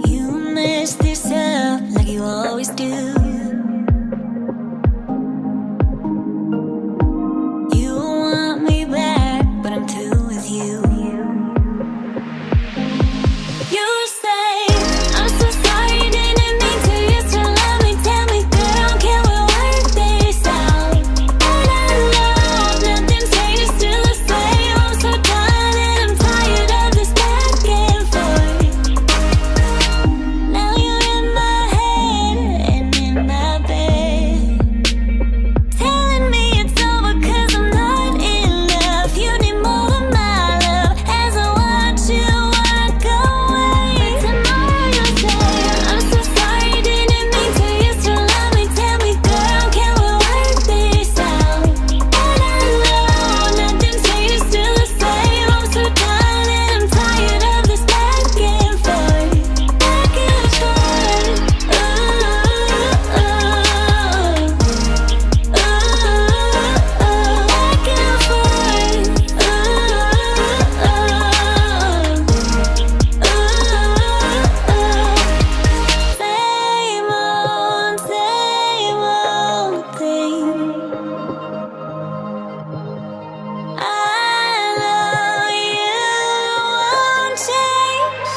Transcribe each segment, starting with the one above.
You messed this up like you always do. You want me back, but I'm through with you. You say, I'm so sorry, didn't mean to. You still love me, tell me, girl, can we work this out? And I know nothing's changed, still the same. I'm so done and I'm tired of this back and forth. Now you're in my head and in my bed, telling me it's over 'cause I'm not enough. You need more of my love as I watch you walk away. But tomorrow you'll say, I'm so sorry, didn't mean to. You still love me, tell me, girl, can we work this out? And I know nothing's changed, still the same. I'm so done and I'm tired of this back and forth. Back and forth. Back and forth. Same old thing. I know you won't change,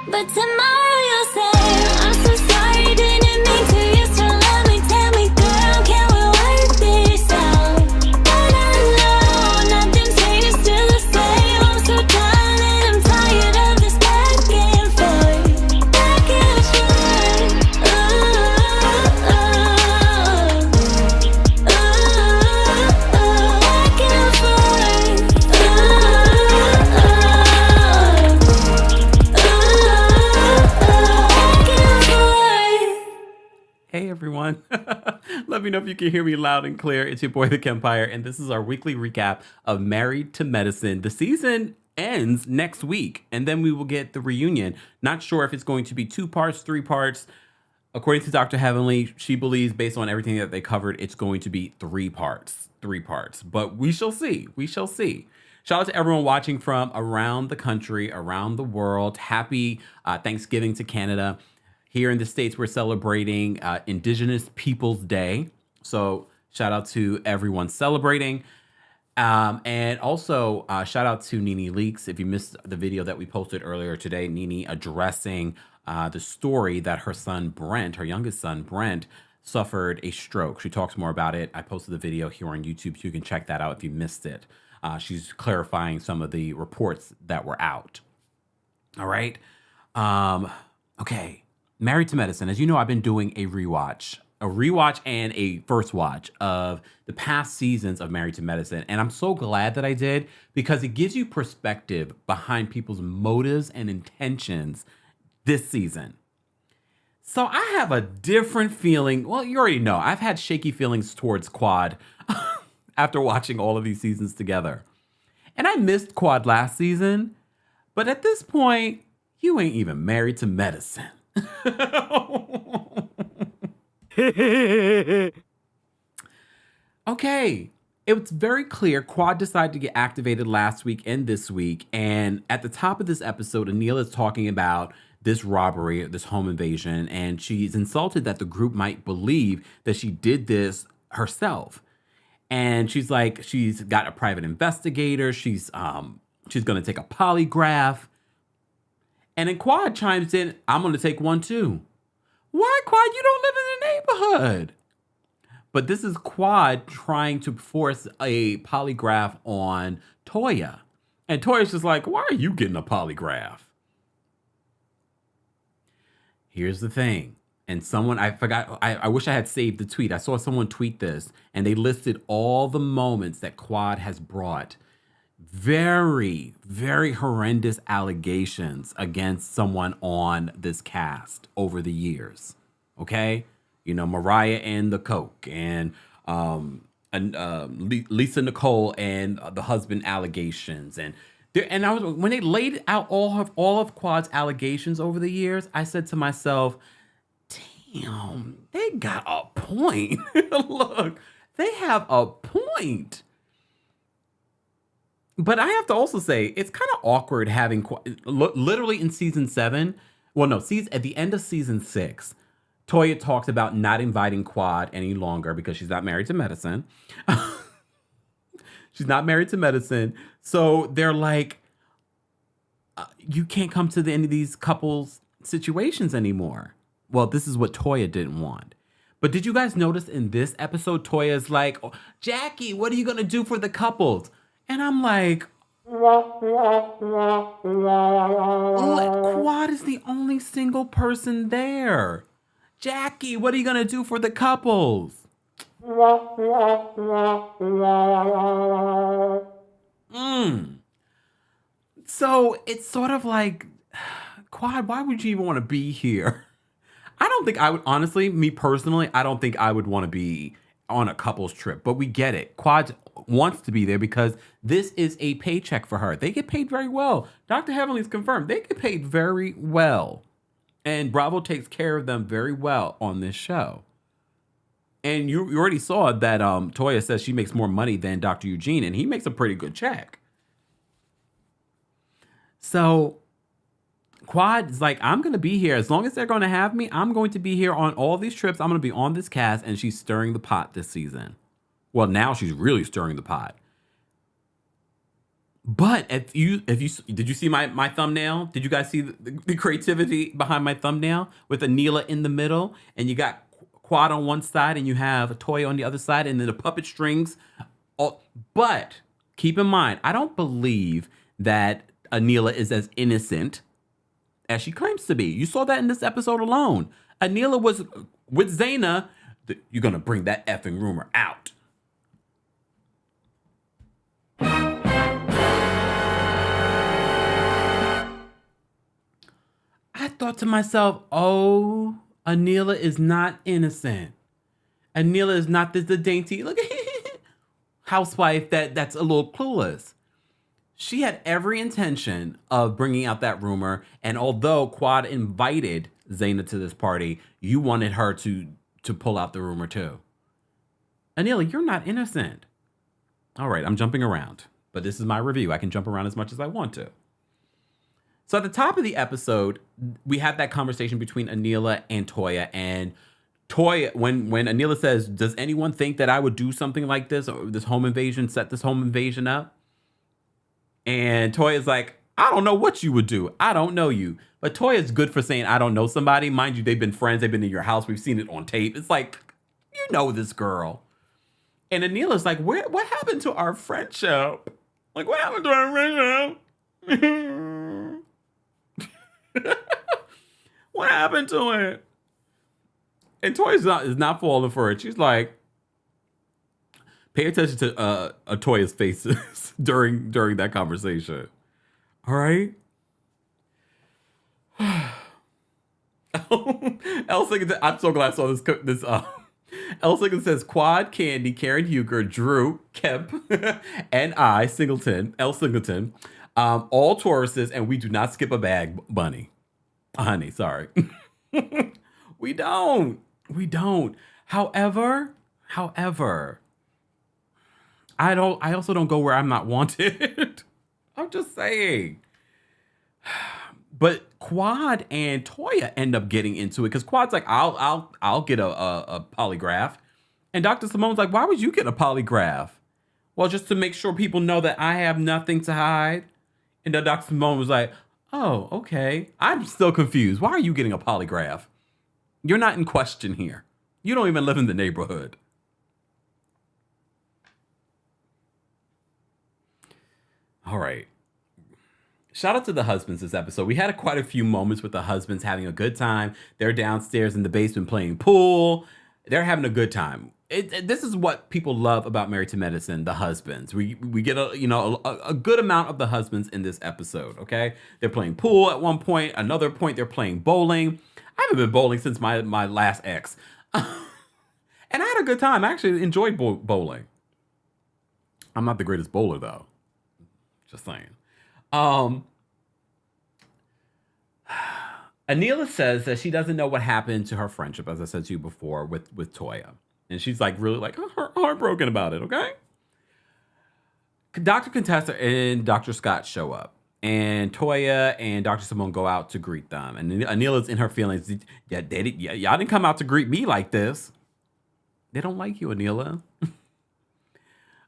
but tomorrow you'll say, I'm so sorry, didn't mean to. You still love me, tell me, girl, can we work this out? And I know nothing's changed, still the same. I'm so done and I'm tired of this back and forth. Back and forth. Back and forth. Hey everyone. Let me know if you can hear me loud and clear. It's your boy, TheKempire, and this is our weekly recap of Married to Medicine. The season ends next week, and then we will get the reunion. Not sure if it's going to be 2 parts, 3 parts. According to Dr. Heavenly, she believes, based on everything that they covered, it's going to be 3 parts. 3 parts. But we shall see. We shall see. Shout out to everyone watching from around the country, around the world. Happy Thanksgiving to Canada. Here in the States, we're celebrating Indigenous Peoples Day. So shout out to everyone celebrating. And also shout out to Nene Leaks. If you missed the video that we posted earlier today, Nene addressing the story that her son Brent, her youngest son Brent, suffered a stroke. She talks more about it. I posted the video here on YouTube, so you can check that out if you missed it. She's clarifying some of the reports that were out. All right. Okay. Married to Medicine. As you know, I've been doing a rewatch and a first watch of the past seasons of Married to Medicine. And I'm so glad that I did, because it gives you perspective behind people's motives and intentions this season. So I have a different feeling. Well, you already know, I've had shaky feelings towards Quad after watching all of these seasons together. And I missed Quad last season, but at this point, you ain't even married to medicine. Okay, it's very clear Quad decided to get activated last week and this week. And at the top of this episode, Anila is talking about this robbery, this home invasion, and she's insulted that the group might believe that she did this herself. And she's like, she's got a private investigator. She's going to take a polygraph. And then Quad chimes in, I'm going to take one too. Why, Quad? You don't live in the neighborhood. But this is Quad trying to force a polygraph on Toya. And Toya's just like, why are you getting a polygraph? Here's the thing. And someone, I forgot, I wish I had saved the tweet. I saw someone tweet this, and they listed all the moments that Quad has brought very, very horrendous allegations against someone on this cast over the years. Okay? You know, Mariah and the coke, and Lisa Nicole and the husband allegations, and And I was when they laid out all of Quad's allegations over the years, I said to myself, damn, they got a point. Look, they have a point. But I have to also say, it's kind of awkward having literally in season 7. Well, no, at the end of season 6, Toya talks about not inviting Quad any longer because she's not married to medicine. She's not married to medicine. So they're like, you can't come to any of these couples situations anymore. Well, this is what Toya didn't want. But did you guys notice in this episode, Toya's like, oh, Jackie, what are you going to do for the couples? And I'm like, Quad is the only single person there. Jackie, what are you going to do for the couples? So it's sort of like, Quad, why would you even want to be here? I don't think I would, honestly, me personally, I don't think I would want to be on a couple's trip, but we get it. Quad wants to be there because this is a paycheck for her. They get paid very well. Dr. Heavenly's confirmed. They get paid very well. And Bravo takes care of them very well on this show. And you already saw that Toya says she makes more money than Dr. Eugene, and he makes a pretty good check. So Quad is like, I'm going to be here. As long as they're going to have me, I'm going to be here on all these trips. I'm going to be on this cast, and she's stirring the pot this season. Well, now she's really stirring the pot. But did you see my thumbnail? Did you guys see the creativity behind my thumbnail with Anila in the middle, and you got Quad on one side, and you have Toya on the other side, and then the puppet strings. But keep in mind, I don't believe that Anila is as innocent as she claims to be. You saw that in this episode alone. Anila was with Zaina. You're gonna bring that effing rumor out. I thought to myself, oh, Anila is not innocent. Anila is not the dainty look housewife that's a little clueless. She had every intention of bringing out that rumor, and although Quad invited Zaina to this party, you wanted her to pull out the rumor too. Anila, you're not innocent. All right, I'm jumping around, but this is my review. I can jump around as much as I want to. So at the top of the episode, we had that conversation between Anila and Toya. And Toya, when Anila says, does anyone think that I would do something like this, or this home invasion, set this home invasion up? And Toya's like, I don't know what you would do. I don't know you. But Toya's good for saying, I don't know somebody. Mind you, they've been friends. They've been in your house. We've seen it on tape. It's like, you know this girl. And Anila's like, what happened to our friendship? Like, what happened to our friendship? What happened to it? And Toya is not falling for it. She's like, pay attention to Toya's faces during that conversation. All right. I'm so glad I saw this. L. says Quad, Candy, Karen Huger, Drew, Kemp, and I, L. Singleton, all Tauruses, and we do not skip a bag, Bunny. Honey, sorry. We don't. However, I also don't go where I'm not wanted. I'm just saying. But Quad and Toya end up getting into it because Quad's like, I'll get a polygraph. And Dr. Simone's like, why would you get a polygraph? Well, just to make sure people know that I have nothing to hide. And then Dr. Simone was like, oh, okay. I'm still confused. Why are you getting a polygraph? You're not in question here. You don't even live in the neighborhood. All right. Shout out to the husbands this episode. We had quite a few moments with the husbands having a good time. They're downstairs in the basement playing pool. They're having a good time. This is what people love about Married to Medicine, the husbands. We get a good amount of the husbands in this episode, okay? They're playing pool at one point. Another point, they're playing bowling. I haven't been bowling since my last ex. And I had a good time. I actually enjoyed bowling. I'm not the greatest bowler, though. Just saying. Um, Anila says that she doesn't know what happened to her friendship, as I said to you before, with Toya. And she's like really like heartbroken about it, okay? Dr. Contessa and Dr. Scott show up. And Toya and Dr. Simone go out to greet them. And Anila's in her feelings. Y'all didn't come out to greet me like this. They don't like you, Anila.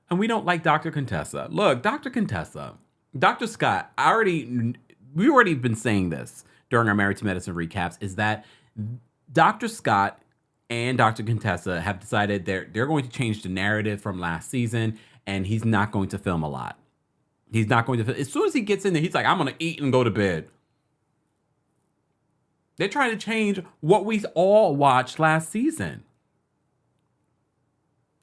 And we don't like Dr. Contessa. Look, Dr. Contessa, Dr. Scott, we already been saying this during our Married to Medicine recaps, is that Dr. Scott and Dr. Contessa have decided they're going to change the narrative from last season, and he's not going to film a lot. He's not going to. As soon as he gets in there, he's like, I'm going to eat and go to bed. They're trying to change what we all watched last season.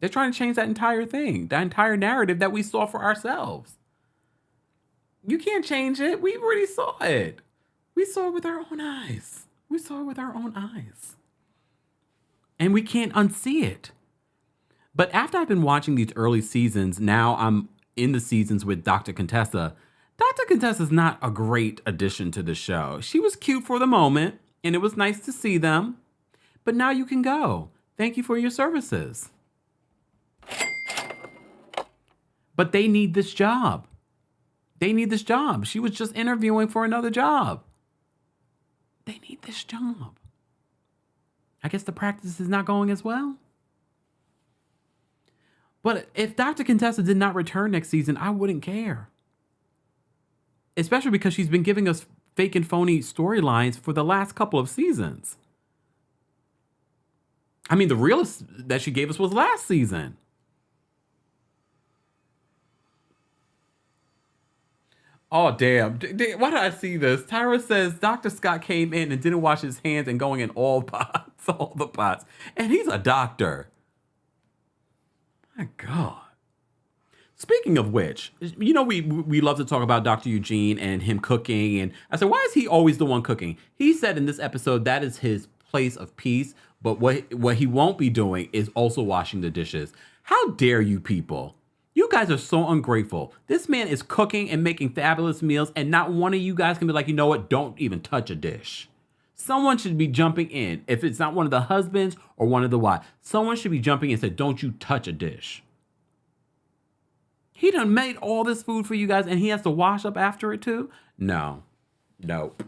They're trying to change that entire thing, that entire narrative that we saw for ourselves. You can't change it. We already saw it. We saw it with our own eyes. We saw it with our own eyes. And we can't unsee it. But after I've been watching these early seasons, now I'm in the seasons with Dr. Contessa. Dr. Contessa is not a great addition to the show. She was cute for the moment, and it was nice to see them. But now you can go. Thank you for your services. But they need this job. They need this job. She was just interviewing for another job. They need this job. I guess the practice is not going as well. But if Dr. Contessa did not return next season, I wouldn't care. Especially because she's been giving us fake and phony storylines for the last couple of seasons. I mean, the realest that she gave us was last season. Oh, damn. Why did I see this? Tyra says Dr. Scott came in and didn't wash his hands and going in all pots, all the pots. And he's a doctor. My God. Speaking of which, you know, we love to talk about Dr. Eugene and him cooking. And I said, why is he always the one cooking? He said in this episode that is his place of peace. But what he won't be doing is also washing the dishes. How dare you people? You guys are so ungrateful. This man is cooking and making fabulous meals, and not one of you guys can be like, you know what? Don't even touch a dish. Someone should be jumping in. If it's not one of the husbands or one of the wives, someone should be jumping in and say, don't you touch a dish. He done made all this food for you guys, and he has to wash up after it too? No. Nope.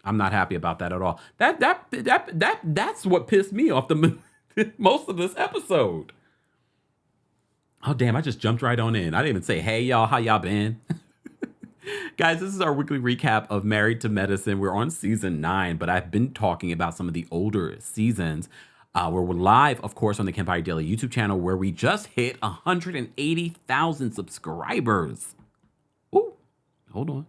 I'm not happy about that at all. That's what pissed me off the most of this episode. Oh, damn, I just jumped right on in. I didn't even say, hey, y'all, how y'all been? Guys, this is our weekly recap of Married to Medicine. We're on season 9, but I've been talking about some of the older seasons where we're live, of course, on the Kempire Daily YouTube channel, where we just hit 180,000 subscribers. Ooh, hold on.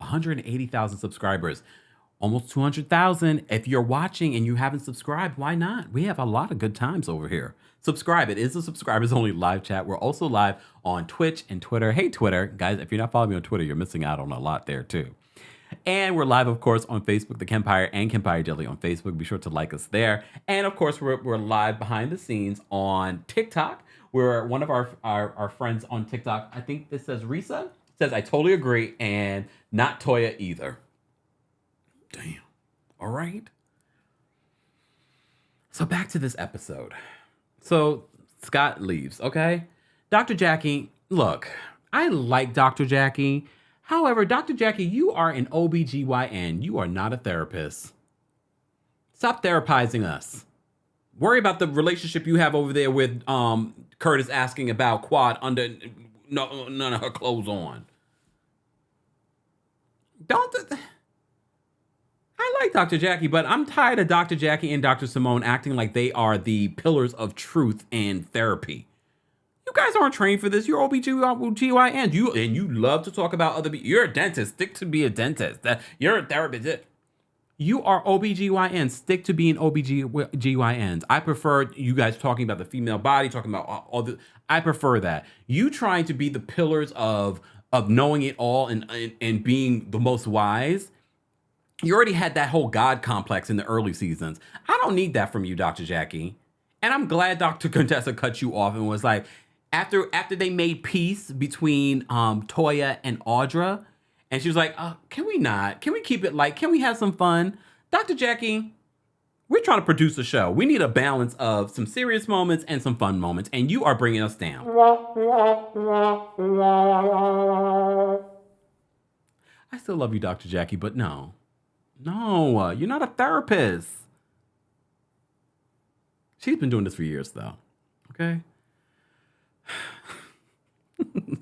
$180,000 subscribers, almost 200,000. If you're watching and you haven't subscribed, why not? We have a lot of good times over here. Subscribe. It is a subscribers only live chat. We're also live on Twitch and Twitter. Hey, Twitter. Guys, if you're not following me on Twitter, you're missing out on a lot there too. And we're live, of course, on Facebook, TheKempire and Kempire Daily on Facebook. Be sure to like us there. And of course, we're live behind the scenes on TikTok. We're one of our friends on TikTok. I think this says Risa. Says, I totally agree, and not Toya either. Damn. All right. So back to this episode. So Scott leaves, okay? Dr. Jackie, look, I like Dr. Jackie. However, Dr. Jackie, you are an OBGYN. You are not a therapist. Stop therapizing us. Worry about the relationship you have over there with Curtis asking about Quad under... No, none of her clothes on. I like Dr. Jackie, but I'm tired of Dr. Jackie and Dr. Simone acting like they are the pillars of truth and therapy. You guys aren't trained for this. You're OBGYN. You love to talk about other people. You're a dentist. Stick to be a dentist. You're a therapist. You are OBGYN. Stick to being OBGYNs. I prefer you guys talking about the female body, talking about all the... I prefer that. You trying to be the pillars of knowing it all and being the most wise. You already had that whole God complex in the early seasons. I don't need that from you, Dr. Jackie. And I'm glad Dr. Contessa cut you off and was like, after they made peace between Toya and Audra, and she was like, can we not? Can we keep it light? Can we have some fun? Dr. Jackie, we're trying to produce a show. We need a balance of some serious moments and some fun moments, and you are bringing us down. I still love you, Dr. Jackie, but no. No, you're not a therapist. She's been doing this for years, though. Okay?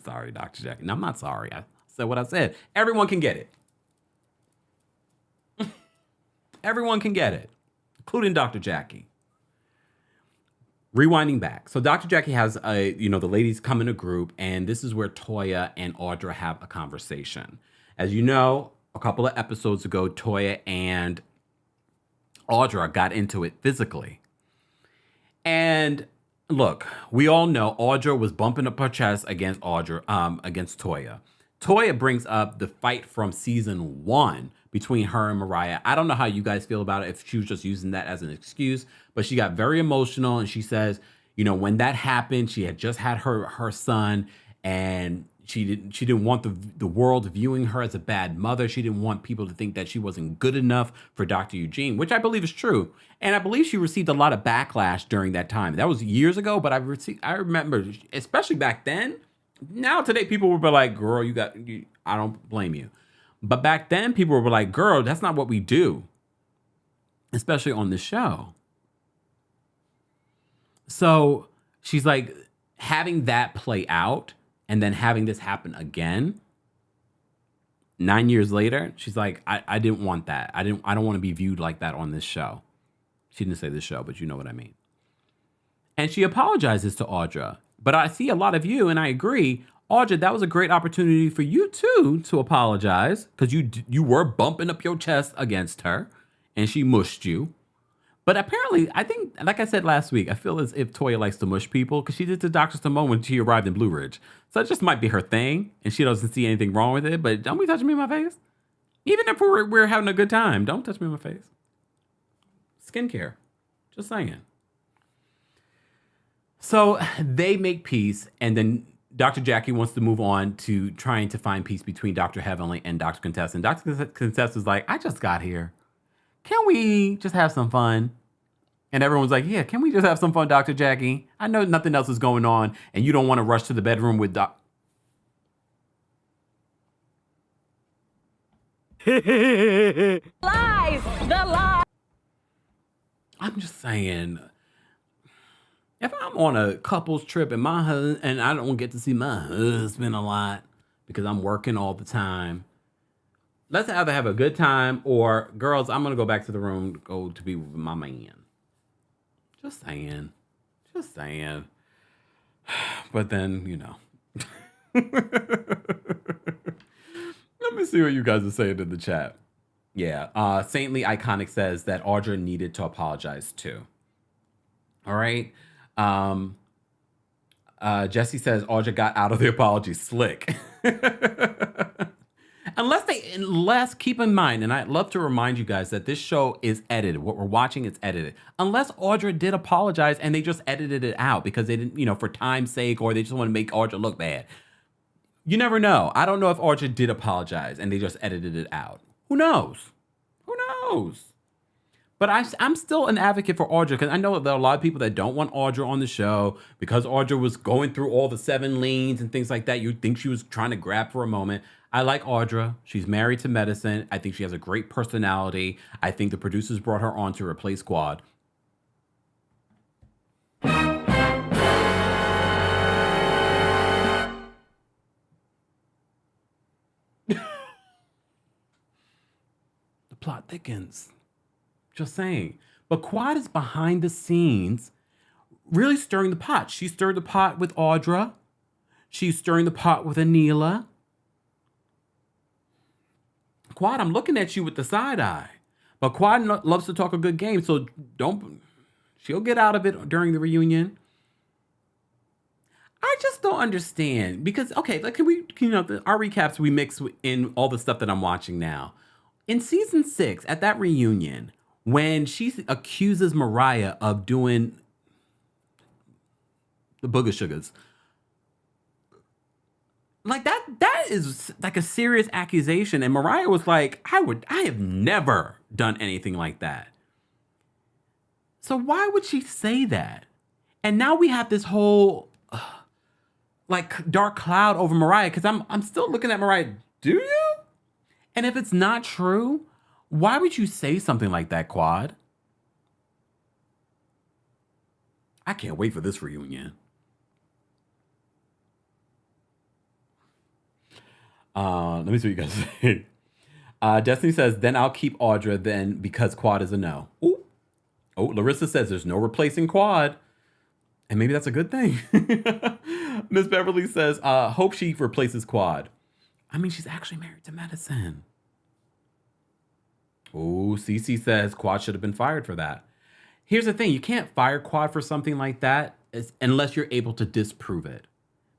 Sorry, Dr. Jackie. No, I'm not sorry. I said what I said. Everyone can get it. Everyone can get it, including Dr. Jackie. Rewinding back. So Dr. Jackie has the ladies come in a group, and this is where Toya and Audra have a conversation. As you know, a couple of episodes ago, Toya and Audra got into it physically. And look, we all know Audra was bumping up her chest against Toya. Toya brings up the fight from season 1 between her and Mariah. I don't know how you guys feel about it, if she was just using that as an excuse, but she got very emotional and she says, when that happened, she had just had her son, and she didn't want the world viewing her as a bad mother. She didn't want people to think that she wasn't good enough for Dr. Eugene, which I believe is true. And I believe she received a lot of backlash during that time. That was years ago, but I remember, especially back then. Now today, people would be like, girl, I don't blame you. But back then, people were like, girl, that's not what we do, especially on this show. So she's like, having that play out and then having this happen again 9 years later, she's like, I didn't want that. I don't want to be viewed like that on this show. She didn't say this show, but you know what I mean. And she apologizes to Audra. But I see a lot of you, and I agree, Audra, that was a great opportunity for you too to apologize, because you were bumping up your chest against her, and she mushed you. But apparently, I think, like I said last week, I feel as if Toya likes to mush people, because she did to Dr. Simone when she arrived in Blue Ridge. So it just might be her thing, and she doesn't see anything wrong with it. But don't be touching me in my face. Even if we're having a good time, don't touch me in my face. Skincare. Just saying. So they make peace, and then Dr. Jackie wants to move on to trying to find peace between Dr. Heavenly and Dr. Contessa. And Dr. Contessa is like, I just got here. Can we just have some fun? And everyone's like, yeah, can we just have some fun, Dr. Jackie? I know nothing else is going on, and you don't want to rush to the bedroom with Lies, the lie. I'm just saying, if I'm on a couples trip and I don't get to see my husband a lot because I'm working all the time, let's either have a good time or, girls, I'm going to go back to the room, go to be with my man. Just saying. Just saying. But then, Let me see what you guys are saying in the chat. Yeah. Saintly Iconic says that Audra needed to apologize too. All right. Jesse says Audra got out of the apology slick. Unless keep in mind, and I'd love to remind you guys that this show is edited. What we're watching is edited. Unless Audra did apologize and they just edited it out because they didn't, for time's sake, or they just want to make Audra look bad. You never know. I don't know if Audra did apologize and they just edited it out. Who knows? Who knows? But I'm still an advocate for Audra, because I know there are a lot of people that don't want Audra on the show because Audra was going through all the 7 lanes and things like that. You think she was trying to grab for a moment. I like Audra. She's married to medicine. I think she has a great personality. I think the producers brought her on to replace Squad. The plot thickens. Just saying. But Quad is behind the scenes really stirring the pot. She stirred the pot with Audra. She's stirring the pot with Anila. Quad, I'm looking at you with the side eye. But Quad loves to talk a good game, so she'll get out of it during the reunion. I just don't understand because, okay, like, can we, our recaps, we mix in all the stuff that I'm watching now. In season 6, at that reunion, when she accuses Mariah of doing the booger sugars, like that is like a serious accusation. And Mariah was like, I have never done anything like that. So why would she say that? And now we have this whole like dark cloud over Mariah, because I'm still looking at Mariah. Do you? And if it's not true, why would you say something like that, Quad? I can't wait for this reunion. Let me see what you guys say. Destiny says, then I'll keep Audra then because Quad is a no. Ooh. Oh, Larissa says there's no replacing Quad. And maybe that's a good thing. Miss Beverly says, hope she replaces Quad. I mean, she's actually married to Medicine. Oh, Cece says Quad should have been fired for that. Here's the thing. You can't fire Quad for something like that unless you're able to disprove it.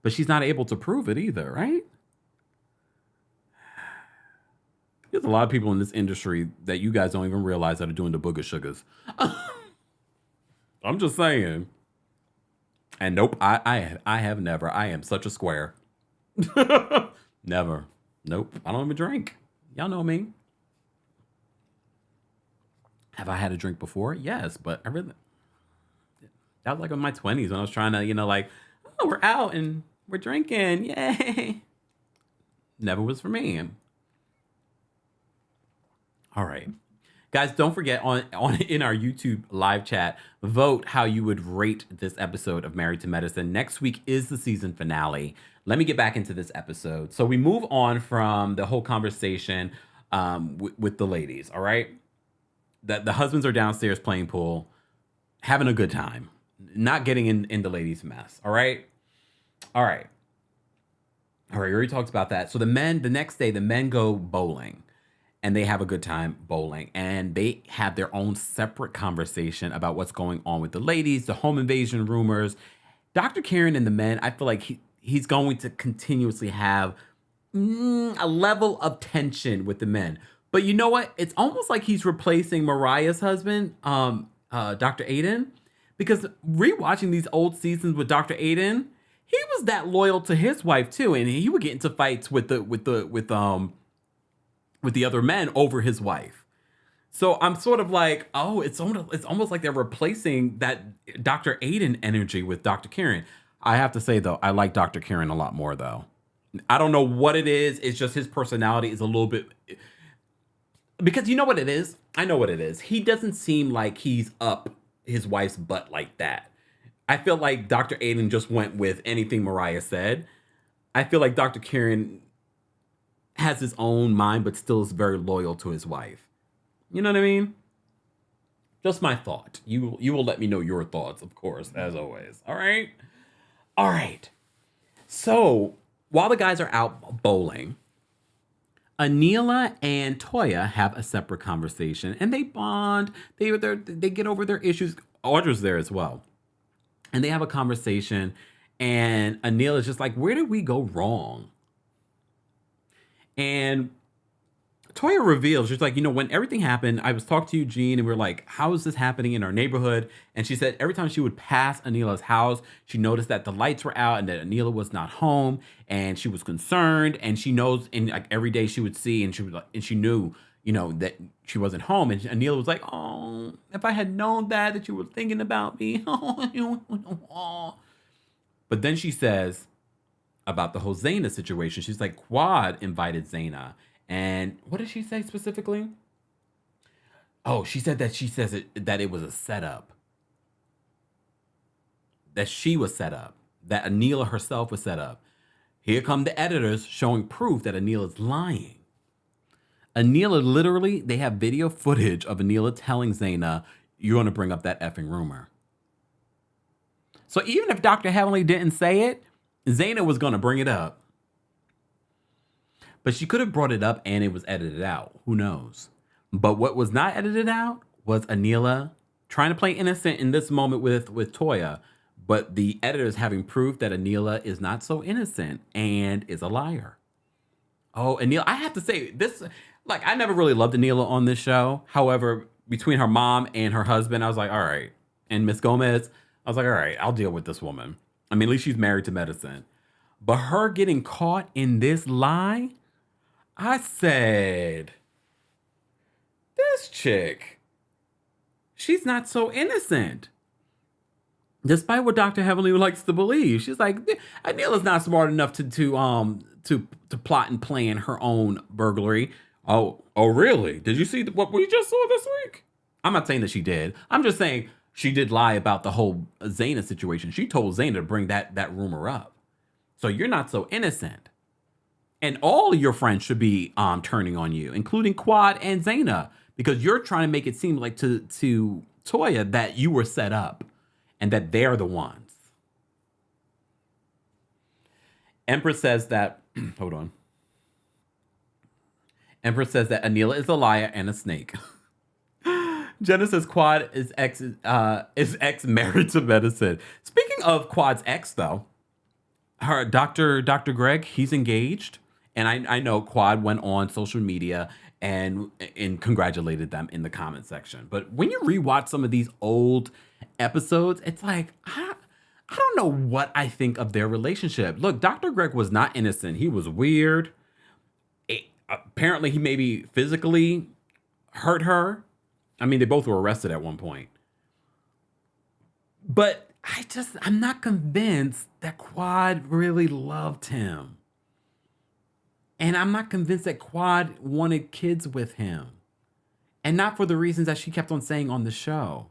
But she's not able to prove it either, right? There's a lot of people in this industry that you guys don't even realize that are doing the booger sugars. I'm just saying. And nope, I have never. I am such a square. Never. Nope. I don't even drink. Y'all know me. Have I had a drink before? Yes, but I really, that was like in my 20s when I was trying to, like, oh, we're out and we're drinking. Yay. Never was for me. All right. Guys, don't forget in our YouTube live chat, vote how you would rate this episode of Married to Medicine. Next week is the season finale. Let me get back into this episode. So we move on from the whole conversation with the ladies, all right? The husbands are downstairs playing pool, having a good time, not getting in the ladies' mess, all right? All right. All right, we already talked about that. So the next day, the men go bowling. And they have a good time bowling. And they have their own separate conversation about what's going on with the ladies, the home invasion rumors. Dr. Karen and the men, I feel like he's going to continuously have a level of tension with the men. But you know what? It's almost like he's replacing Mariah's husband, Dr. Aiden. Because rewatching these old seasons with Dr. Aiden, he was that loyal to his wife too. And he would get into fights with the other men over his wife. So I'm sort of like, oh, it's almost like they're replacing that Dr. Aiden energy with Dr. Karen. I have to say, though, I like Dr. Karen a lot more, though. I don't know what it is. It's just his personality is a little bit... Because you know what it is? I know what it is. He doesn't seem like he's up his wife's butt like that. I feel like Dr. Aiden just went with anything Mariah said. I feel like Dr. Karen has his own mind, but still is very loyal to his wife. You know what I mean? Just my thought. You will let me know your thoughts, of course, as always. All right? All right. So, while the guys are out bowling, Anila and Toya have a separate conversation, and they bond. They get over their issues. Audra's there as well. And they have a conversation, and Anila's just like, where did we go wrong? And Toya reveals, she's like, when everything happened, I was talking to Eugene and we were like, how is this happening in our neighborhood? And she said every time she would pass Anila's house, she noticed that the lights were out and that Anila was not home, and she was concerned. And she knows, and like every day she would see, and she was like, and she knew, that she wasn't home. And Anila was like, oh, if I had known that you were thinking about me. But then she says about the whole Zaina situation. She's like, Quad invited Zaina. And what did she say specifically? Oh, she said that it was a setup. That she was set up. That Anila herself was set up. Here come the editors showing proof that Anila's lying. Anila literally, they have video footage of Anila telling Zaina, you're going to bring up that effing rumor. So even if Dr. Heavenly didn't say it, Zaina was going to bring it up. But she could have brought it up and it was edited out. Who knows? But what was not edited out was Anila trying to play innocent in this moment with Toya. But the editors having proof that Anila is not so innocent and is a liar. Oh, Anila, I have to say this, like, I never really loved Anila on this show. However, between her mom and her husband, I was like, all right. And Miss Gomez, I was like, all right, I'll deal with this woman. I mean, at least she's married to medicine. But her getting caught in this lie, I said, this chick, she's not so innocent. Despite what Dr. Heavenly likes to believe, she's like, Anila's not smart enough to plot and plan her own burglary. Oh, really? Did you see what we just saw this week? I'm not saying that she did. I'm just saying she did lie about the whole Zaina situation. She told Zaina to bring that rumor up. So you're not so innocent. And all of your friends should be turning on you, including Quad and Zaina, because you're trying to make it seem like to Toya that you were set up and that they're the ones. Empress says that, hold on. Empress says that Anila is a liar and a snake. Jenna says Quad is ex married to medicine. Speaking of Quad's ex, though, her Dr. Greg, he's engaged. And I know Quad went on social media and congratulated them in the comment section. But when you rewatch some of these old episodes, it's like, I don't know what I think of their relationship. Look, Dr. Greg was not innocent. He was weird. Apparently, he maybe physically hurt her. I mean, they both were arrested at one point. But I'm not convinced that Quad really loved him. And I'm not convinced that Quad wanted kids with him. And not for the reasons that she kept on saying on the show.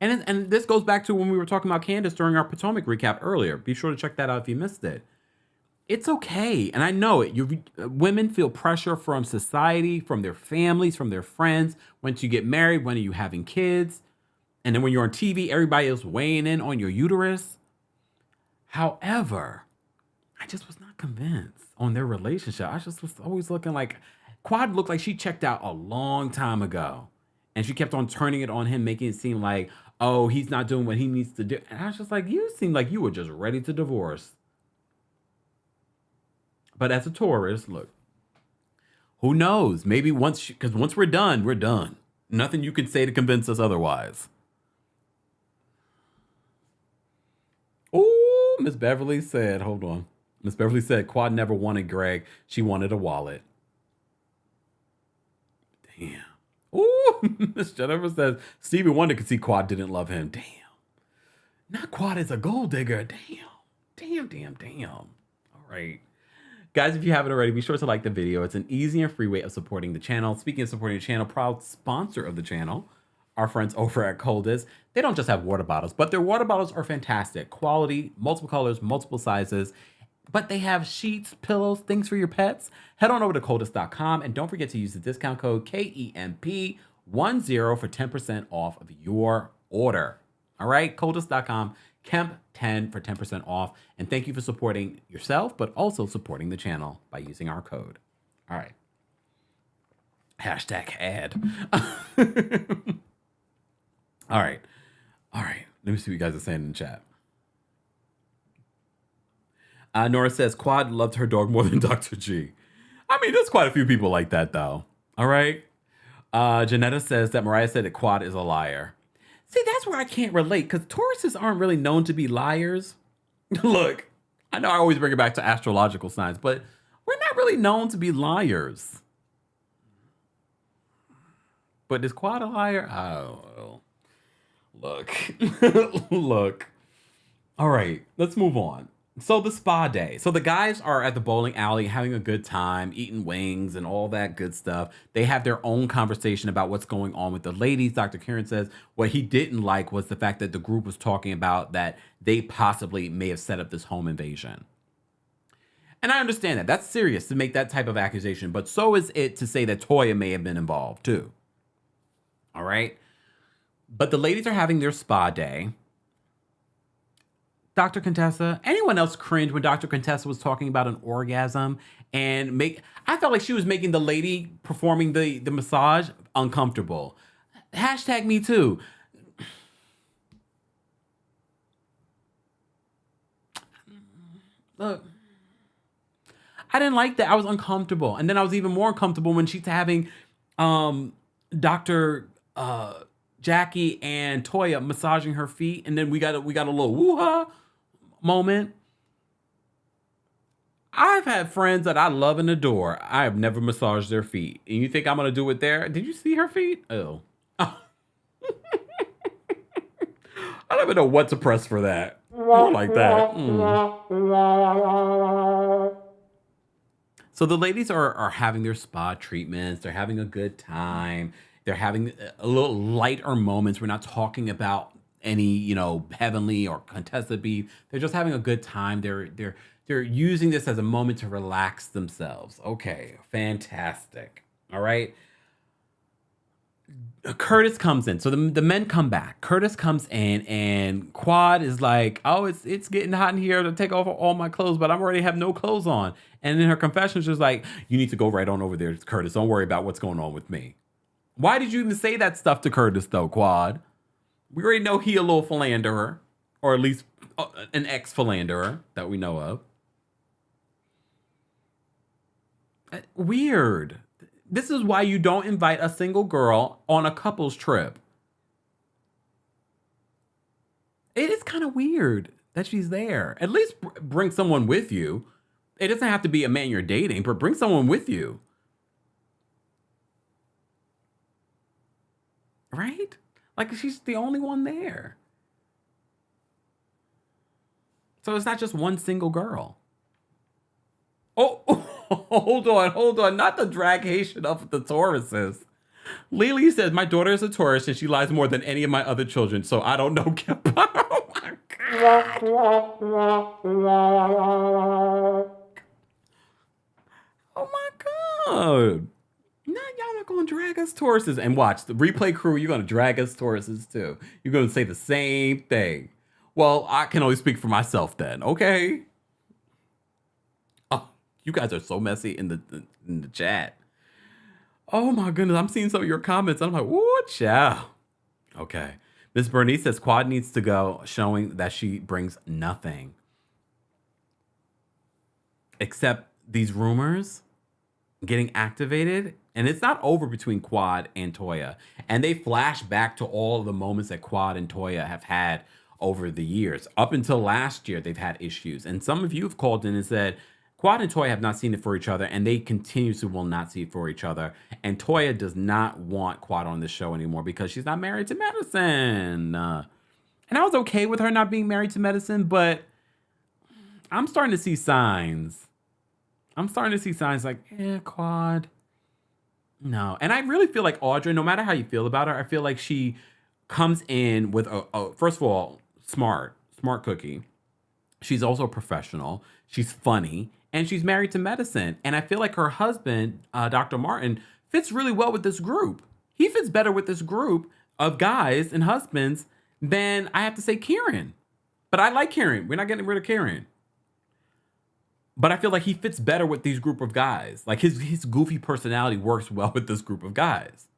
And this goes back to when we were talking about Candace during our Potomac recap earlier. Be sure to check that out if you missed it. It's okay. And I know it. Women feel pressure from society, from their families, from their friends. Once you get married, when are you having kids? And then when you're on TV, everybody is weighing in on your uterus. However, I just was not convinced on their relationship. I just was always looking like Quad looked like she checked out a long time ago. And she kept on turning it on him, making it seem like, oh, he's not doing what he needs to do. And I was just like, you seem like you were just ready to divorce. But as a Taurus, look, who knows? Maybe because once we're done, we're done. Nothing you can say to convince us otherwise. Oh, Miss Beverly said, hold on. Miss Beverly said Quad never wanted Greg. She wanted a wallet. Damn. Oh, Miss Jennifer says Stevie Wonder could see Quad didn't love him. Damn. Not Quad is a gold digger. Damn. All right. Guys, if you haven't already, be sure to like the video. It's an easy and free way of supporting the channel. Speaking of supporting the channel, proud sponsor of the channel, our friends over at Coldest. They don't just have water bottles, but their water bottles are fantastic. Quality, multiple colors, multiple sizes. But they have sheets, pillows, things for your pets. Head on over to coldest.com and don't forget to use the discount code KEMP10 for 10% off of your order. All right, coldest.com, KEMP10 for 10% off. And thank you for supporting yourself, but also supporting the channel by using our code. All right. Hashtag ad. All right. Let me see what you guys are saying in the chat. Nora says, Quad loved her dog more than Dr. G. I mean, there's quite a few people like that, though. All right. Janetta says that Mariah said that Quad is a liar. See, that's where I can't relate, because Tauruses aren't really known to be liars. Look, I know I always bring it back to astrological signs, but we're not really known to be liars. But is Quad a liar? I don't know. Look. All right, let's move on. So the spa day. So the guys are at the bowling alley having a good time, eating wings and all that good stuff. They have their own conversation about what's going on with the ladies. Dr. Karen says what he didn't like was the fact that the group was talking about that they possibly may have set up this home invasion. And I understand that. That's serious to make that type of accusation. But so is it to say that Toya may have been involved too. All right. But the ladies are having their spa day. Dr. Contessa, anyone else cringe when Dr. Contessa was talking about an orgasm and I felt like she was making the lady performing the massage uncomfortable. Hashtag me too. Look, I didn't like that. I was uncomfortable. And then I was even more uncomfortable when she's having Dr. Jackie and Toya massaging her feet, and then we got a little woo-ha moment. I've had friends that I love and adore. I have never massaged their feet. And you think I'm gonna do it there? Did you see her feet? Oh. I don't even know what to press for that. More like that. So the ladies are having their spa treatments. They're having a good time. They're having a little lighter moments. We're not talking about any, heavenly or Contessa beef. They're just having a good time. They're using this as a moment to relax themselves. Okay, fantastic. All right. Curtis comes in. So the men come back. Curtis comes in and Quad is like, oh, it's getting hot in here to take off all my clothes, but I'm already have no clothes on. And then her confession is just like, you need to go right on over there, Curtis. Don't worry about what's going on with me. Why did you even say that stuff to Curtis, though, Quad? We already know he a little philanderer, or at least an ex-philanderer that we know of. Weird. This is why you don't invite a single girl on a couple's trip. It is kind of weird that she's there. At least bring someone with you. It doesn't have to be a man you're dating, but bring someone with you. Right? Like she's the only one there. So it's not just one single girl. Oh, hold on. Not the drag Haitian of the Tauruses. Lily says, my daughter is a Taurus and she lies more than any of my other children, so I don't know Kempire. Oh my God. Now y'all not going to drag us Tauruses. And watch, the replay crew, you're going to drag us Tauruses too. You're going to say the same thing. Well, I can only speak for myself then, okay? Oh, you guys are so messy in the chat. Oh my goodness, I'm seeing some of your comments. I'm like, whoa, child. Okay. Miss Bernice says Quad needs to go, showing that she brings nothing. Except these rumors getting activated. And it's not over between Quad and Toya. And they flash back to all of the moments that Quad and Toya have had over the years. Up until last year, they've had issues. And some of you have called in and said, Quad and Toya have not seen it for each other, and they continuously will not see it for each other. And Toya does not want Quad on this show anymore because she's not married to Medicine. And I was okay with her not being married to Medicine, but I'm starting to see signs. Like, Quad. No. And I really feel like Audra, no matter how you feel about her, I feel like she comes in with first of all, smart cookie. She's also professional. She's funny. And she's married to Medicine. And I feel like her husband, Dr. Martin, fits really well with this group. He fits better with this group of guys and husbands than I have to say Kieran. But I like Kieran. We're not getting rid of Kieran. But I feel like he fits better with these group of guys. Like his goofy personality works well with this group of guys.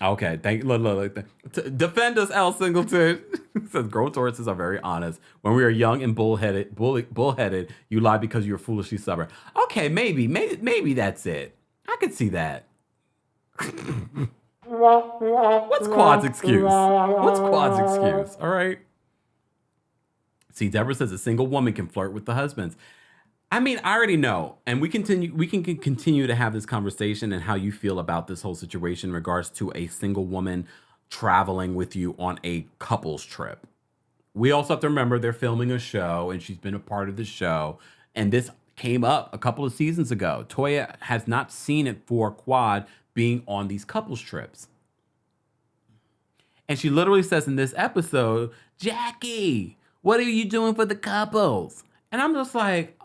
Okay, look. Defend us, Al Singleton. Says grown Tauruses are very honest. When we are young and bullheaded, you lie because you're foolishly stubborn. Okay, maybe that's it. I could see that. What's Quad's excuse? All right. See, Deborah says a single woman can flirt with the husbands. I mean, I already know, and we can continue to have this conversation and how you feel about this whole situation in regards to a single woman traveling with you on a couple's trip. We also have to remember they're filming a show, and she's been a part of the show, and this came up a couple of seasons ago. Toya has not seen it for Quad being on these couples trips. And she literally says in this episode, Jackie, what are you doing for the couples? And I'm just like,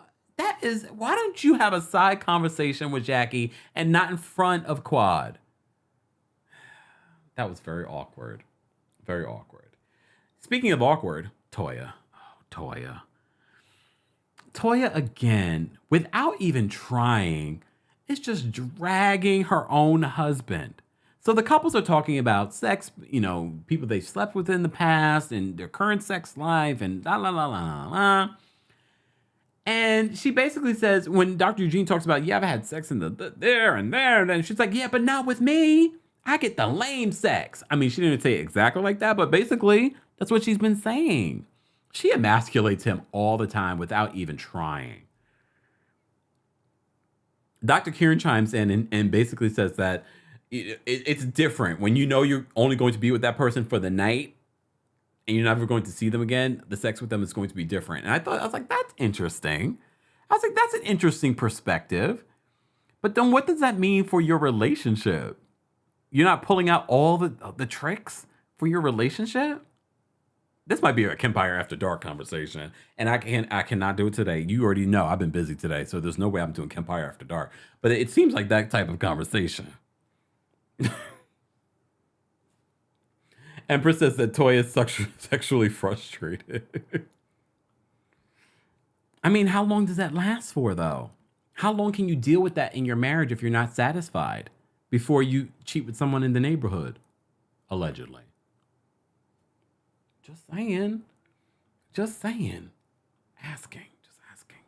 why don't you have a side conversation with Jackie and not in front of Quad? That was very awkward. Very awkward. Speaking of awkward, Toya. Oh, Toya. Toya, again, without even trying, is just dragging her own husband. So the couples are talking about sex, people they slept with in the past and their current sex life and la la la la la. And she basically says, when Dr. Eugene talks about, yeah, I've had sex in the there and there, and then she's like, yeah, but not with me. I get the lame sex. I mean, she didn't say it exactly like that, but basically, that's what she's been saying. She emasculates him all the time without even trying. Dr. Kieran chimes in and basically says that it's different when you know you're only going to be with that person for the night and you're never going to see them again. The sex with them is going to be different. And I was like, that's interesting. I was like, that's an interesting perspective. But then what does that mean for your relationship? You're not pulling out all the tricks for your relationship? This might be a Kempire After Dark conversation, and I cannot do it today. You already know I've been busy today, so there's no way I'm doing Kempire After Dark. But it seems like that type of conversation. Empress says that Toya is sexually frustrated. I mean, how long does that last for, though? How long can you deal with that in your marriage if you're not satisfied before you cheat with someone in the neighborhood, allegedly? Just saying. Just saying. Asking. Just asking.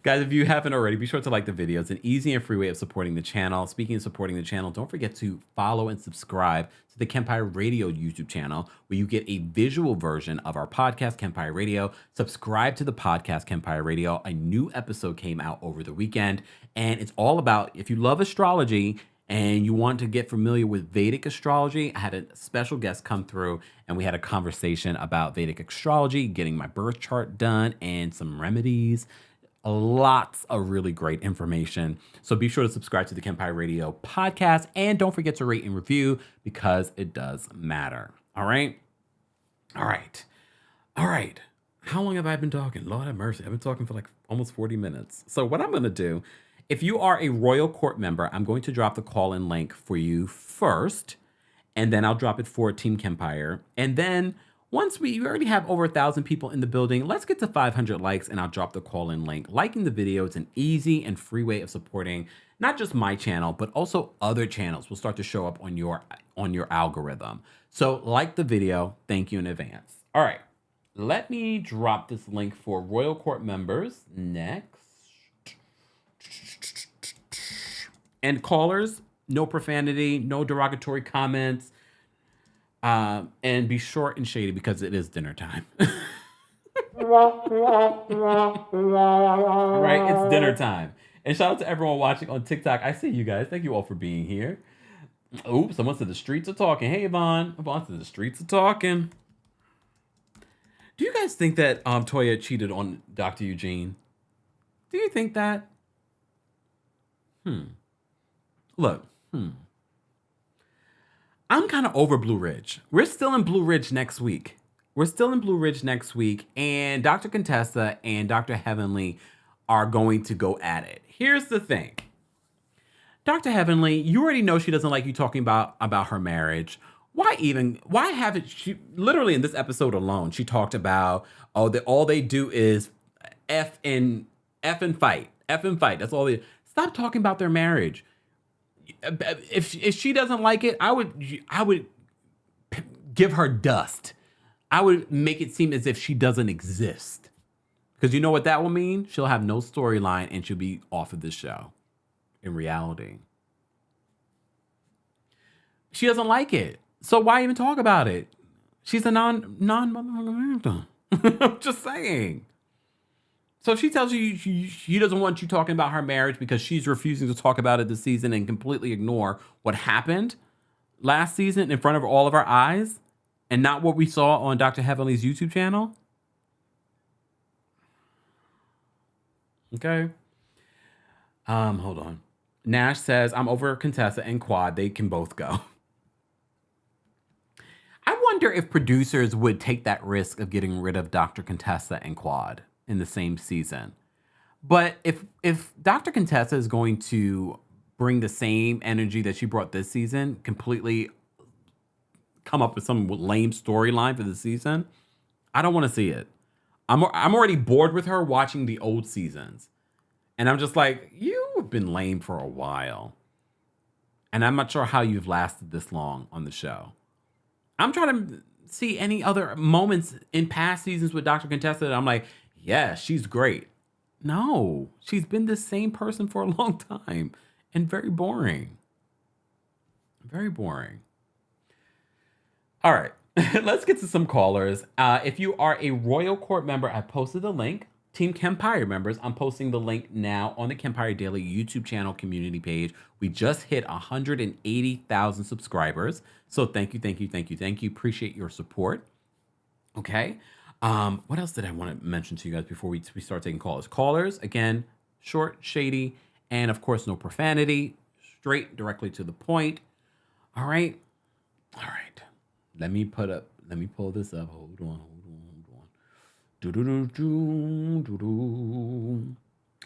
Guys, if you haven't already, be sure to like the video. It's an easy and free way of supporting the channel. Speaking of supporting the channel, don't forget to follow and subscribe to the Kempire Radio YouTube channel, where you get a visual version of our podcast, Kempire Radio. Subscribe to the podcast, Kempire Radio. A new episode came out over the weekend, and it's all about, if you love astrology and you want to get familiar with Vedic astrology, I had a special guest come through and we had a conversation about Vedic astrology, getting my birth chart done, and some remedies. Lots of really great information. So be sure to subscribe to the Kempire Radio podcast, and don't forget to rate and review because it does matter. All right? All right. All right. How long have I been talking? Lord have mercy. I've been talking for like almost 40 minutes. So what I'm going to do, if you are a Royal Court member, I'm going to drop the call-in link for you first, and then I'll drop it for Team Kempire. And then once we already have over 1,000 people in the building, let's get to 500 likes, and I'll drop the call-in link. Liking the video is an easy and free way of supporting not just my channel, but also other channels will start to show up on your algorithm. So like the video. Thank you in advance. All right. Let me drop this link for Royal Court members next. And callers, no profanity, no derogatory comments, and be short and shady because it is dinner time. Right? It's dinner time. And shout out to everyone watching on TikTok. I see you guys. Thank you all for being here. Ooh, someone said the streets are talking. Hey, Yvonne. Yvonne said the streets are talking. Do you guys think that Toya cheated on Dr. Eugene? Do you think that? Look, I'm kind of over Blue Ridge. We're still in Blue Ridge next week. And Dr. Contessa and Dr. Heavenly are going to go at it. Here's the thing. Dr. Heavenly, you already know she doesn't like you talking about her marriage. Why haven't she, literally in this episode alone, she talked about, all they do is F and fight. That's all they, stop talking about their marriage. If she doesn't like it, I would give her dust. I would make it seem as if she doesn't exist. Because you know what that will mean? She'll have no storyline and she'll be off of this show. In reality, she doesn't like it. So why even talk about it? She's a non I'm just saying. So if she tells you she doesn't want you talking about her marriage because she's refusing to talk about it this season and completely ignore what happened last season in front of all of our eyes and not what we saw on Dr. Heavenly's YouTube channel. Okay. Hold on. Nash says, I'm over Contessa and Quad. They can both go. I wonder if producers would take that risk of getting rid of Dr. Contessa and Quad in the same season. But if Dr. Contessa is going to bring the same energy that she brought this season, completely come up with some lame storyline for the season, I don't want to see it. I'm already bored with her watching the old seasons. And I'm just like, you've been lame for a while. And I'm not sure how you've lasted this long on the show. I'm trying to see any other moments in past seasons with Dr. Contessa that I'm like, Yeah, she's great. No, she's been the same person for a long time and very boring. Very boring. All right, let's get to some callers. If you are a Royal Court member, I posted the link. Team Kempire members, I'm posting the link now on the Kempire Daily YouTube channel community page. We just hit 180,000 subscribers. So thank you, thank you, thank you, thank you. Appreciate your support. Okay. What else did I want to mention to you guys before we start taking callers? Callers, again, short, shady, and of course, no profanity, straight, directly to the point. All right. All right. Let me pull this up. Hold on, hold on, hold on. Do do do do do do.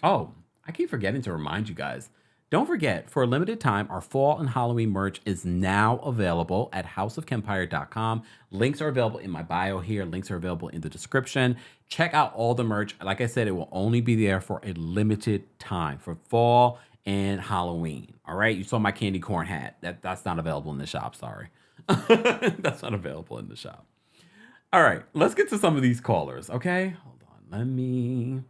Oh, I keep forgetting to remind you guys. Don't forget, for a limited time, our fall and Halloween merch is now available at houseofkempire.com. Links are available in my bio here. Links are available in the description. Check out all the merch. Like I said, it will only be there for a limited time for fall and Halloween. All right. You saw my candy corn hat. That's not available in the shop. Sorry. That's not available in the shop. All right. Let's get to some of these callers. Okay. Hold on. Let me.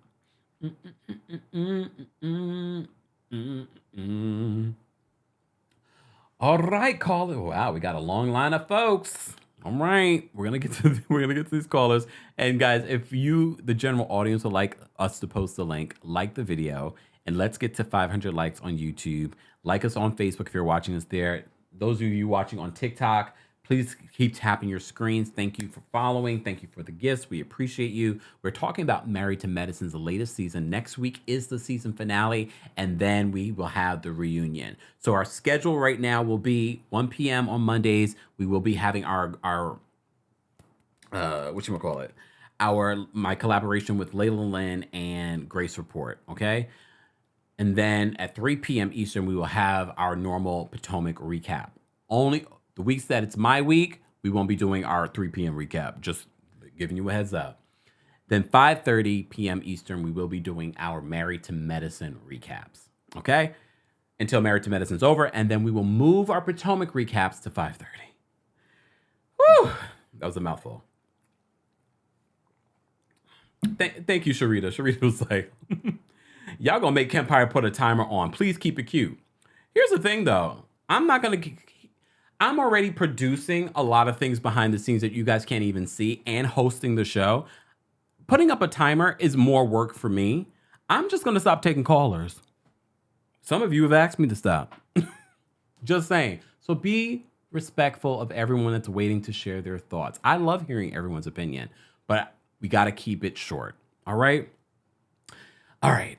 All right, caller. Wow, we got a long line of folks. All right, we're gonna get to these callers. And guys, if you, the general audience, would like us to post the link, like the video, and let's get to 500 likes on YouTube. Like us on Facebook if you're watching us there. Those of you watching on TikTok, please keep tapping your screens. Thank you for following. Thank you for the gifts. We appreciate you. We're talking about Married to Medicine's the latest season. Next week is the season finale, and then we will have the reunion. So our schedule right now will be 1 p.m. on Mondays. We will be having our whatchamacallit, my collaboration with Layla Lynn and Grace Report. Okay. And then at 3 p.m. Eastern, we will have our normal Potomac recap. Only the weeks that it's my week, we won't be doing our 3 p.m. recap. Just giving you a heads up. Then 5:30 p.m. Eastern, we will be doing our Married to Medicine recaps. Okay? Until Married to Medicine's over. And then we will move our Potomac recaps to 5:30. Whew! That was a mouthful. Thank you, Sharita. Sharita was like, y'all gonna make Kempire put a timer on. Please keep it cute. Here's the thing, though. I'm already producing a lot of things behind the scenes that you guys can't even see and hosting the show. Putting up a timer is more work for me. I'm just gonna stop taking callers. Some of you have asked me to stop. Just saying. So be respectful of everyone that's waiting to share their thoughts. I love hearing everyone's opinion, but we got to keep it short. All right. All right.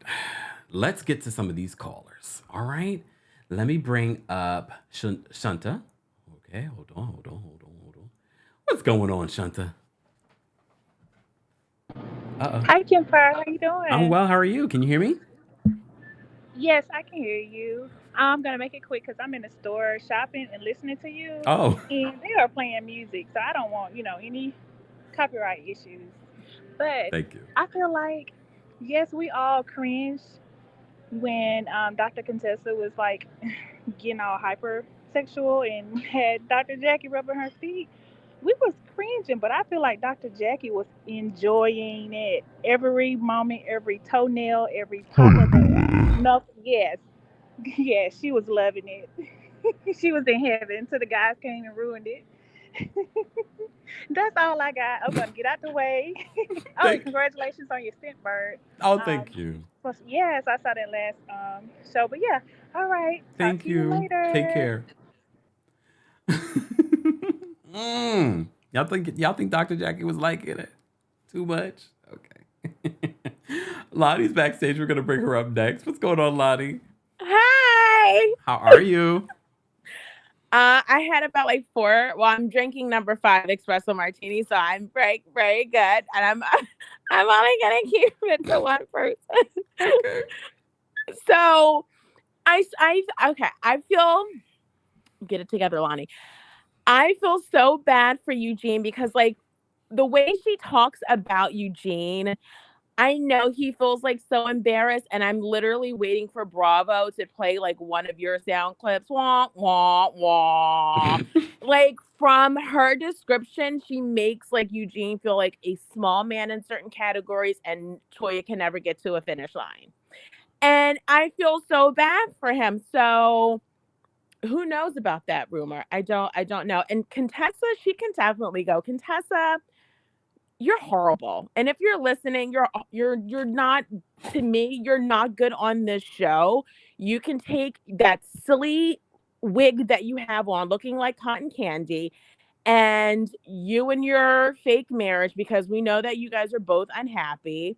Let's get to some of these callers. All right. Let me bring up Shanta. Okay. Hold on. What's going on, Shanta? Uh-oh. Hi, Kempire. How you I'm doing? well. How are you? Can you hear me? Yes, I can hear you. I'm gonna make it quick because I'm in the store shopping and listening to you, Oh, and they are playing music, so I don't want any copyright issues. But thank you. I feel like yes, we all cringed when Dr. Contessa was like getting all hypersexual and had Dr. Jackie rubbing her feet. We was cringing, but I feel like Dr. Jackie was enjoying it every moment, every toenail, every pop of the knuckle. Yes, yes, she was loving it. She was in heaven until the guys came and ruined it. That's all I got. I'm gonna get out the way. Oh, and Thank. congratulations on your stint, Bird. Oh, Um, thank you. yes, I saw that last show. But yeah, all right. Talk Thank to you you. Take later. care. Y'all think Dr. Jackie was liking it too much? Okay. Lonnie's backstage. We're gonna bring her up next. What's going on, Lonnie? Hi. How are you? I had about like four. Well, I'm drinking number 5 espresso martini, so I'm very, very good. And I'm only gonna keep it to one person. Okay. So okay. I feel get it together, Lonnie. I feel so bad for Eugene because like the way she talks about Eugene, I know he feels like so embarrassed, and I'm literally waiting for Bravo to play like one of your sound clips. Wah, wah, wah. Like from her description, she makes like Eugene feel like a small man in certain categories, and Toya can never get to a finish line. And I feel so bad for him. So who knows about that rumor? I don't know. And Contessa, she can definitely go. Contessa, you're horrible. And if you're listening, you're not, to me, you're not good on this show. You can take that silly wig that you have on looking like cotton candy and you and your fake marriage, because we know that you guys are both unhappy,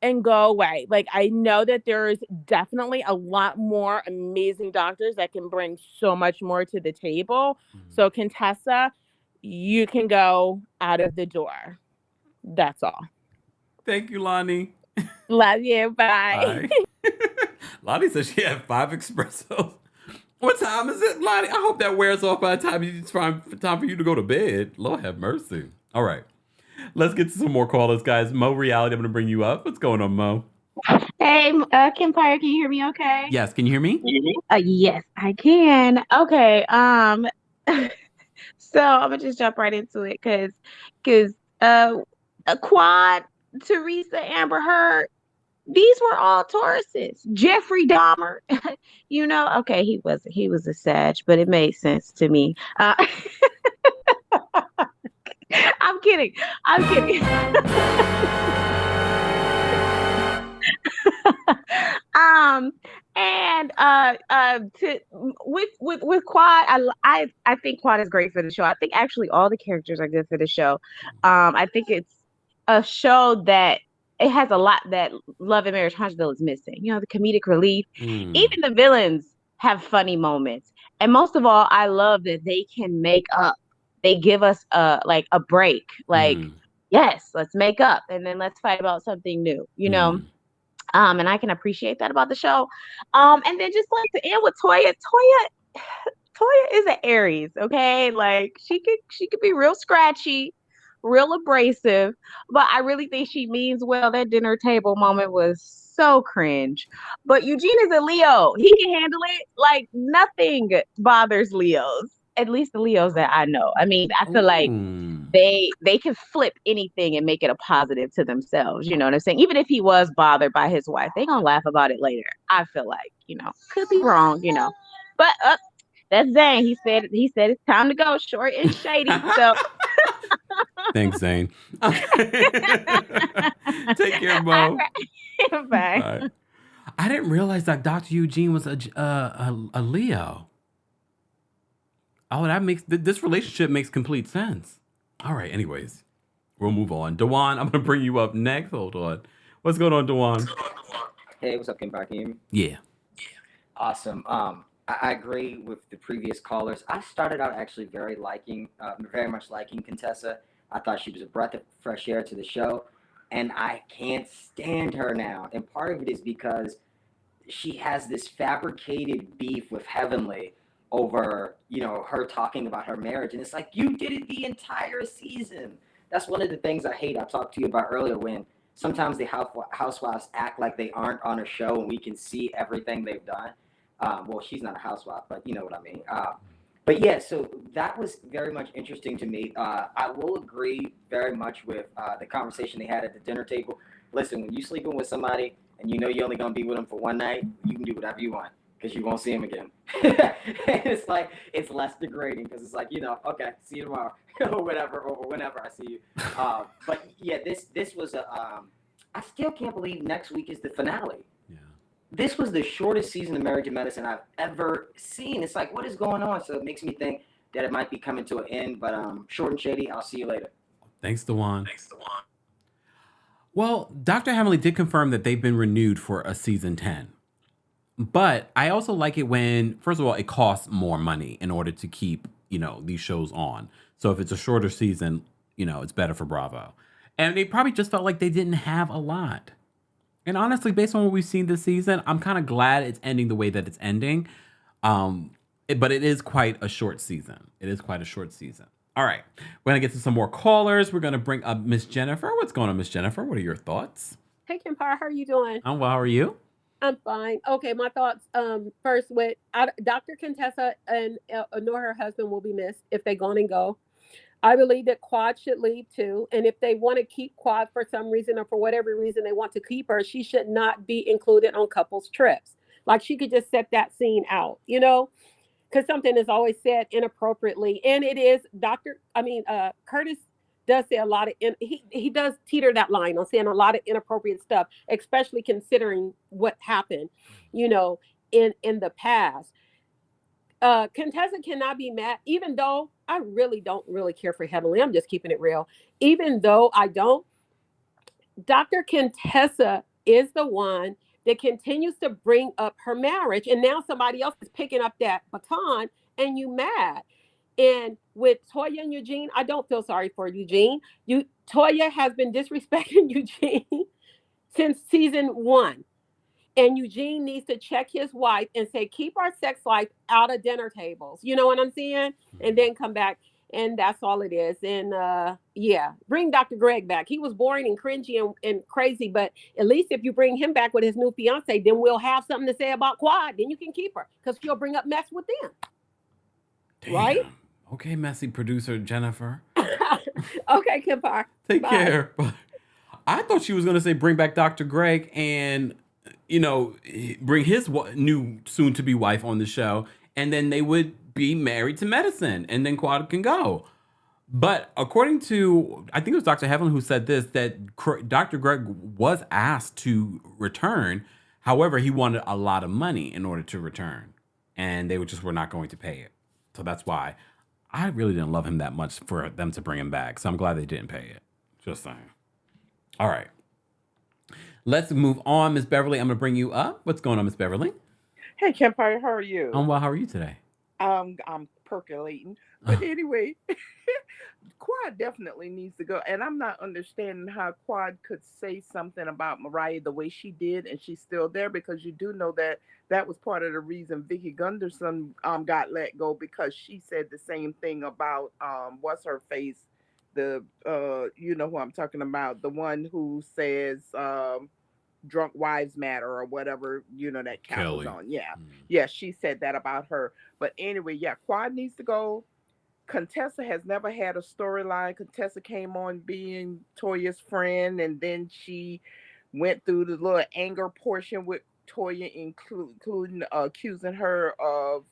and go away. Like, I know that there's definitely a lot more amazing doctors that can bring so much more to the table. So Contessa, you can go out of the door. That's all. Thank you, Lonnie. Love you. Bye. Bye. Lonnie says she had 5 espressos. What time is it, Lonnie? I hope that wears off by the time it's time for you to go to bed. Lord have mercy. All right. Let's get to some more callers, guys. Mo Reality, I'm going to bring you up. What's going on, Mo? Hey, Kempire, can you hear me okay? Yes, can you hear me? Yes, I can. Okay, so I'm gonna just jump right into it because Quad, Teresa, Amber Heard, these were all Tauruses. Jeffrey Dahmer, okay, he was a Sag, but it made sense to me. I'm kidding. And with Quad, I think Quad is great for the show. I think actually all the characters are good for the show. I think it's a show that it has a lot that Love and Marriage Huntsville is missing. The comedic relief. Even the villains have funny moments. And most of all, I love that they can make up. They give us a break. Like, yes, let's make up and then let's fight about something new, and I can appreciate that about the show. And then just like to end with Toya. Toya is an Aries, okay? Like she could be real scratchy, real abrasive, but I really think she means well. That dinner table moment was so cringe. But Eugene is a Leo. He can handle it. Like nothing bothers Leos. At least the Leos that I know. I mean, I feel like they can flip anything and make it a positive to themselves. You know what I'm saying? Even if he was bothered by his wife, they gonna laugh about it later. I feel like, could be wrong, But that's Zane. He said it's time to go. Short and shady. So thanks, Zane. Take care, Mo. Right. Bye. I didn't realize that Dr. Eugene was a Leo. Oh, that makes this relationship makes complete sense. All right. Anyways, we'll move on. Dewan, I'm gonna bring you up next. Hold on. What's going on, Dewan? Hey, what's up, Kempire? Can you hear me? Yeah. Awesome. I agree with the previous callers. I started out actually very much liking Contessa. I thought she was a breath of fresh air to the show, and I can't stand her now. And part of it is because she has this fabricated beef with Heavenly over, her talking about her marriage. And it's like, you did it the entire season. That's one of the things I hate. I talked to you about earlier when sometimes the housewives act like they aren't on a show and we can see everything they've done. Well, she's not a housewife, but you know what I mean. But yeah, so that was very much interesting to me. I will agree very much with the conversation they had at the dinner table. Listen, when you're sleeping with somebody and you're only going to be with them for one night, you can do whatever you want because you won't see them again. It's like, it's less degrading because it's like, okay, see you tomorrow or whatever, or whenever I see you. But yeah, this was I still can't believe next week is the finale. This was the shortest season of Marriage and Medicine I've ever seen. It's like, what is going on? So it makes me think that it might be coming to an end. But short and shady, I'll see you later. Thanks, Dewan. Well, Dr. Heavenly did confirm that they've been renewed for a season 10. But I also like it when, first of all, it costs more money in order to keep, these shows on. So if it's a shorter season, it's better for Bravo. And they probably just felt like they didn't have a lot. And honestly, based on what we've seen this season, I'm kind of glad it's ending the way that it's ending. But it is quite a short season. All right. We're going to get to some more callers. We're going to bring up Miss Jennifer. What's going on, Miss Jennifer? What are your thoughts? Hey, Kempire, how are you doing? Well, how are you? I'm fine. Okay, my thoughts. First, with Dr. Contessa and nor her husband will be missed if they gone and go. I believe that Quad should leave too, and if they want to keep Quad for some reason or for whatever reason they want to keep her, she should not be included on couples trips. Like she could just set that scene out, because something is always said inappropriately, and it is Curtis does say a lot of he does teeter that line on saying a lot of inappropriate stuff, especially considering what happened, you know, in the past. Contessa cannot be mad, even though I really don't really care for Heavenly. I'm just keeping it real. Even though I don't, Dr. Contessa is the one that continues to bring up her marriage. And now somebody else is picking up that baton and you mad. And with Toya and Eugene, I don't feel sorry for Eugene. Toya has been disrespecting Eugene since season 1. And Eugene needs to check his wife and say, keep our sex life out of dinner tables. You know what I'm saying? And then come back. And that's all it is. And yeah, bring Dr. Greg back. He was boring and cringy and crazy. But at least if you bring him back with his new fiance, then we'll have something to say about Quad. Then you can keep her because she'll bring up mess with them. Damn. Right? Okay, messy producer Jennifer. Okay, Kempire. Take Bye. care. I thought she was going to say bring back Dr. Greg and, bring his new soon-to-be wife on the show, and then they would be married to medicine, and then Quad can go. But according to, I think it was Dr. Heaven who said this, that Dr. Greg was asked to return. However, he wanted a lot of money in order to return, and they were not going to pay it. So that's why I really didn't love him that much for them to bring him back. So I'm glad they didn't pay it. Just saying. All right. Let's move on. Miss Beverly, I'm going to bring you up. What's going on, Miss Beverly? Hey, Kempire, how are you? I'm well. How are you today? I'm percolating. But anyway, Quad definitely needs to go. And I'm not understanding how Quad could say something about Mariah the way she did and she's still there, because you do know that was part of the reason Vicky Gunderson got let go, because she said the same thing about what's her face, the you know who I'm talking about, the one who says Drunk Wives Matter or whatever, that Cat was on. Yeah. Yeah, she said that about her. But anyway, yeah, Quad needs to go. Contessa has never had a storyline. Contessa came on being Toya's friend, and then she went through the little anger portion with Toya, including accusing her of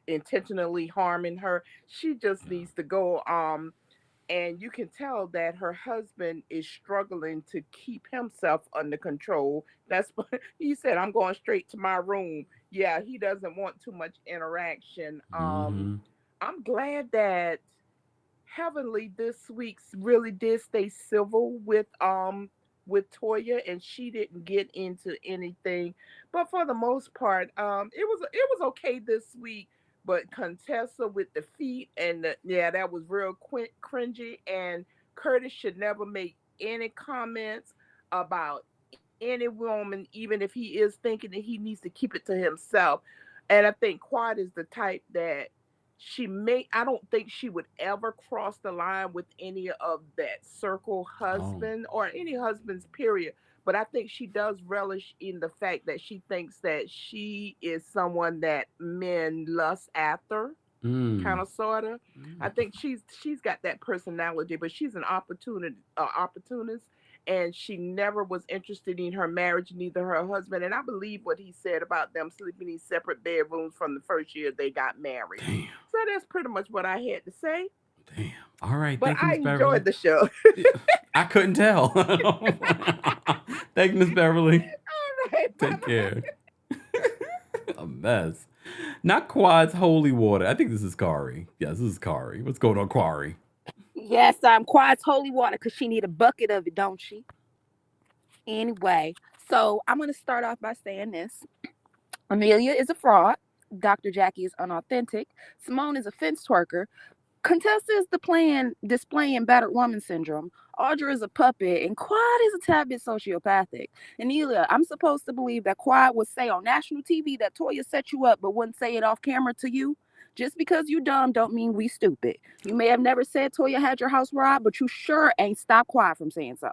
intentionally harming her. She just needs to go. And you can tell that her husband is struggling to keep himself under control. That's what he said. I'm going straight to my room. Yeah, he doesn't want too much interaction. I'm glad that Heavenly this week really did stay civil with Toya, and she didn't get into anything. But for the most part, it was okay this week. But Contessa with the feet and that was real cringy. And Curtis should never make any comments about any woman, even if he is thinking that he needs to keep it to himself. And I think Quad is the type that I don't think she would ever cross the line with any of that circle husband or any husbands, period. But I think she does relish in the fact that she thinks that she is someone that men lust after, kind of, sort of. I think she's got that personality, but she's an opportunist, and she never was interested in her marriage, neither her husband. And I believe what he said about them sleeping in separate bedrooms from the first year they got married. Damn. So that's pretty much what I had to say. Damn. All right. But Thank you, I enjoyed the show. I couldn't tell. Thank you, Miss Beverly. All right. Take care. A mess. Not Quad's holy water. I think this is Kari. Yes, this is Kari. What's going on, Kari? Yes, Quad's holy water because she need a bucket of it, don't she? Anyway, so I'm going to start off by saying this. Amelia is a fraud. Dr. Jackie is unauthentic. Simone is a fence twerker. Contessa is displaying battered woman syndrome. Audra is a puppet, and Quad is a tad bit sociopathic. Anila, I'm supposed to believe that Quad would say on national TV that Toya set you up, but wouldn't say it off camera to you. Just because you dumb don't mean we stupid. You may have never said Toya had your house robbed, but you sure ain't stopped Quad from saying so.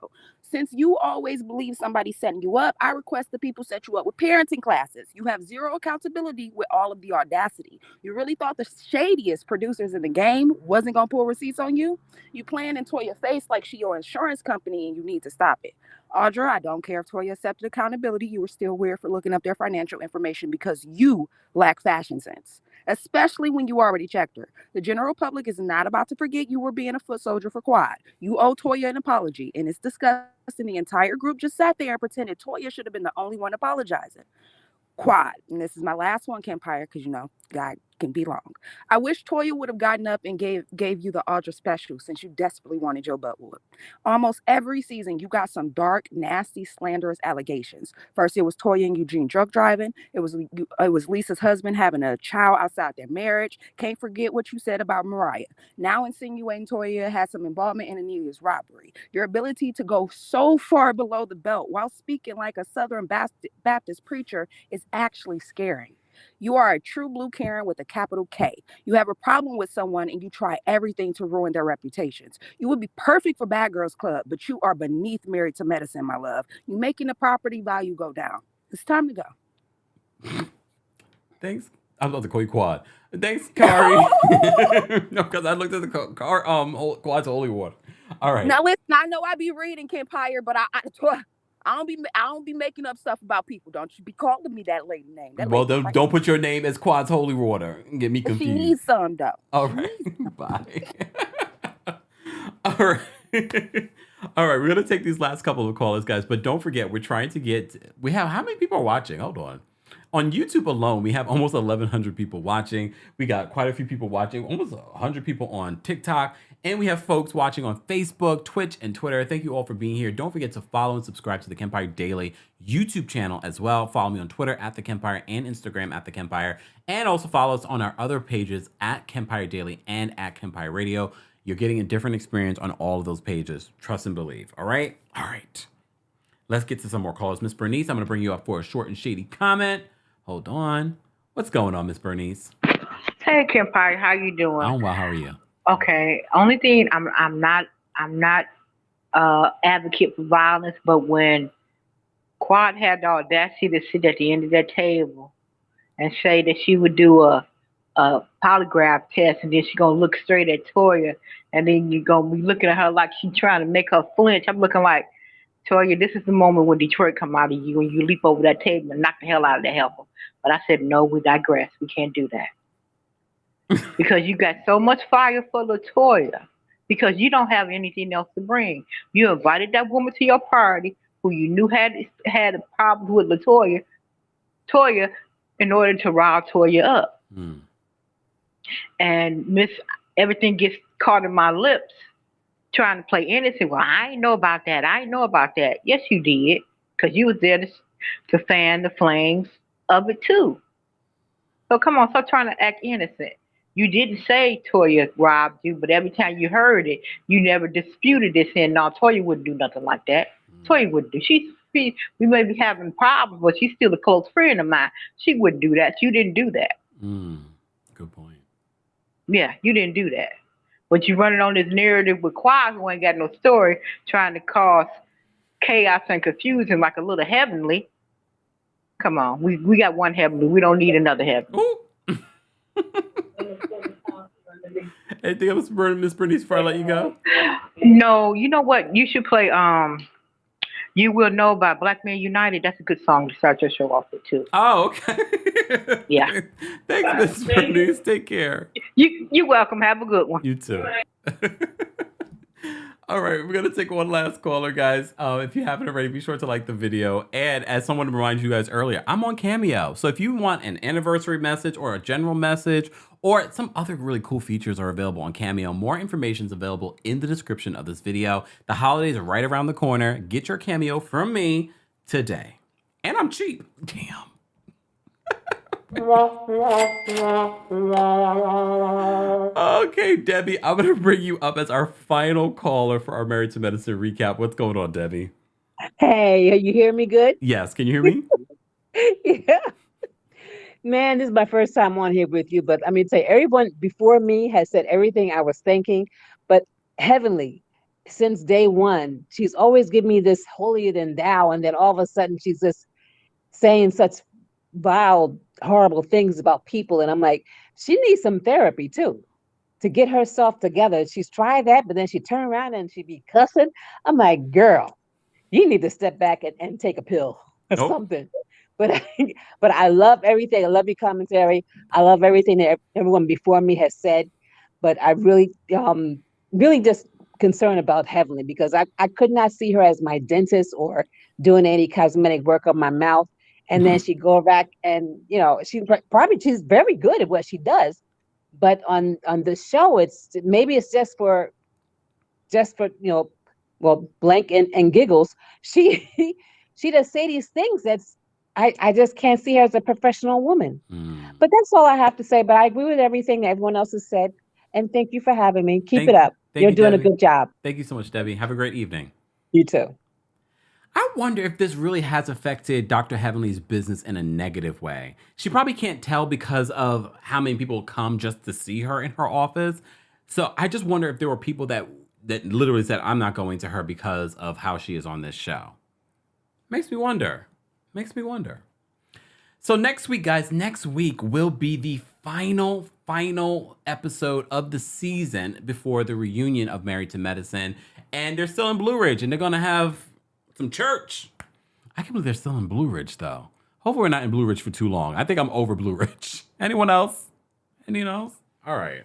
Since you always believe somebody's setting you up, I request the people set you up with parenting classes. You have zero accountability with all of the audacity. You really thought the shadiest producers in the game wasn't going to pull receipts on you? You playing in Toya's face like she your insurance company and you need to stop it. Audra, I don't care if Toya accepted accountability. You were still weird for looking up their financial information because you lack fashion sense, especially when you already checked her. The general public is not about to forget you were being a foot soldier for Quad. You owe Toya an apology, and it's disgusting. The entire group just sat there and pretended Toya should have been the only one apologizing. Quad, and this is my last one, Kempire, because God can be long. I wish Toya would have gotten up and gave you the Audra special since you desperately wanted your butt whooped. Almost every season, you got some dark, nasty, slanderous allegations. First, it was Toya and Eugene drug driving. It was Lisa's husband having a child outside their marriage. Can't forget what you said about Mariah. Now insinuating Toya had some involvement in Anilia's robbery. Your ability to go so far below the belt while speaking like a Southern Baptist preacher is actually scary. You are a true blue Karen with a capital K. You have a problem with someone and you try everything to ruin their reputations. You would be perfect for Bad Girls Club, but you are beneath Married to Medicine, my love. You're making the property value go down. It's time to go. Thanks. I love the call you Quad. Thanks, Kari. No, because I looked at the Quad's holy water. All right. Now listen, I know I be reading Kempire, but I don't be making up stuff about people. Don't you be calling me that lady name. Well, don't put your name as Quad's holy water and get me confused. She needs some though. All right. Bye. All right. All right. We're gonna take these last couple of callers, guys, but don't forget we have how many people are watching? Hold on. On YouTube alone, we have almost 1,100 people watching. We got quite a few people watching, almost 100 people on TikTok. And we have folks watching on Facebook, Twitch, and Twitter. Thank you all for being here. Don't forget to follow and subscribe to the Kempire Daily YouTube channel as well. Follow me on Twitter at TheKempire and Instagram at TheKempire. And also follow us on our other pages at Kempire Daily and at Kempire Radio. You're getting a different experience on all of those pages. Trust and believe. All right? All right. Let's get to some more calls. Miss Bernice, I'm going to bring you up for a short and shady comment. Hold on. What's going on, Miss Bernice? Hey, Kempire, how you doing? I'm well. How are you? Okay. Only thing I'm not advocate for violence, but when Quad had the audacity to sit at the end of that table and say that she would do a polygraph test and then she's gonna look straight at Toya and then you're gonna be looking at her like she's trying to make her flinch. I'm looking like, Toya, this is the moment when Detroit come out of you and you leap over that table and knock the hell out of the helper. But I said, no, we digress. We can't do that. Because you got so much fire for LaToya. Because you don't have anything else to bring. You invited that woman to your party who you knew had a problem with Toya, in order to rile Toya up. And everything gets caught in my lips. Trying to play innocent. Well, I ain't know about that. I ain't know about that. Yes, you did. Because you was there to fan the flames of it, too. So come on, stop trying to act innocent. You didn't say Toya robbed you, but every time you heard it, you never disputed it, saying, no, Toya wouldn't do nothing like that. Toya wouldn't do. We may be having problems, but she's still a close friend of mine. She wouldn't do that. You didn't do that. Good point. Yeah, you didn't do that. But you running on this narrative with Quad who ain't got no story, trying to cause chaos and confusion like a little heavenly. Come on, we got one heavenly. We don't need another heavenly. Anything else, Miss Bernice, before I let you go? No, you know what? You should play You Will Know by Black Men United. That's a good song to start your show off with, too. Oh, okay. Yeah. Thanks, Miss Bernice. Take care. You're welcome. Have a good one. You too. All right, we're going to take one last caller, guys. If you haven't already, be sure to like the video. And as someone reminded you guys earlier, I'm on CAMEO. So if you want an anniversary message or a general message or some other really cool features are available on CAMEO, more information is available in the description of this video. The holidays are right around the corner. Get your CAMEO from me today. And I'm cheap. Damn. Okay, Debbie, I'm going to bring you up as our final caller for our Married to Medicine recap. What's going on, Debbie? Hey, you hear me good? Yes, can you hear me? Yeah. Man, this is my first time on here with you, but I mean, say everyone before me has said everything I was thinking, but heavenly, since day one. She's always given me this holier than thou, and then all of a sudden she's just saying such vile, horrible things about people. And I'm like, she needs some therapy too to get herself together. She's tried that, but then she turn around and she be cussing. I'm like, girl, you need to step back and take a pill or Nope. something. But but I love everything. I love your commentary. I love everything that everyone before me has said. But I really just concerned about Heavenly, because I could not see her as my dentist or doing any cosmetic work on my mouth. And then she go back and she's very good at what she does. But on the show, maybe it's just for well, blank and giggles. She she does say these things that's I just can't see her as a professional woman. But that's all I have to say. But I agree with everything that everyone else has said. And thank you for having me. Keep it up. You're doing Debbie. a good job. Thank you so much, Debbie. Have a great evening. You too. I wonder if this really has affected Dr. Heavenly's business in a negative way. She probably can't tell because of how many people come just to see her in her office. So I just wonder if there were people that literally said, I'm not going to her because of how she is on this show. Makes me wonder. So next week, guys, will be the final episode of the season before the reunion of Married to Medicine. And they're still in Blue Ridge, and they're going to have some church. I can't believe they're still in Blue Ridge, though. Hopefully we're not in Blue Ridge for too long. I think I'm over Blue Ridge. Anyone else? All right.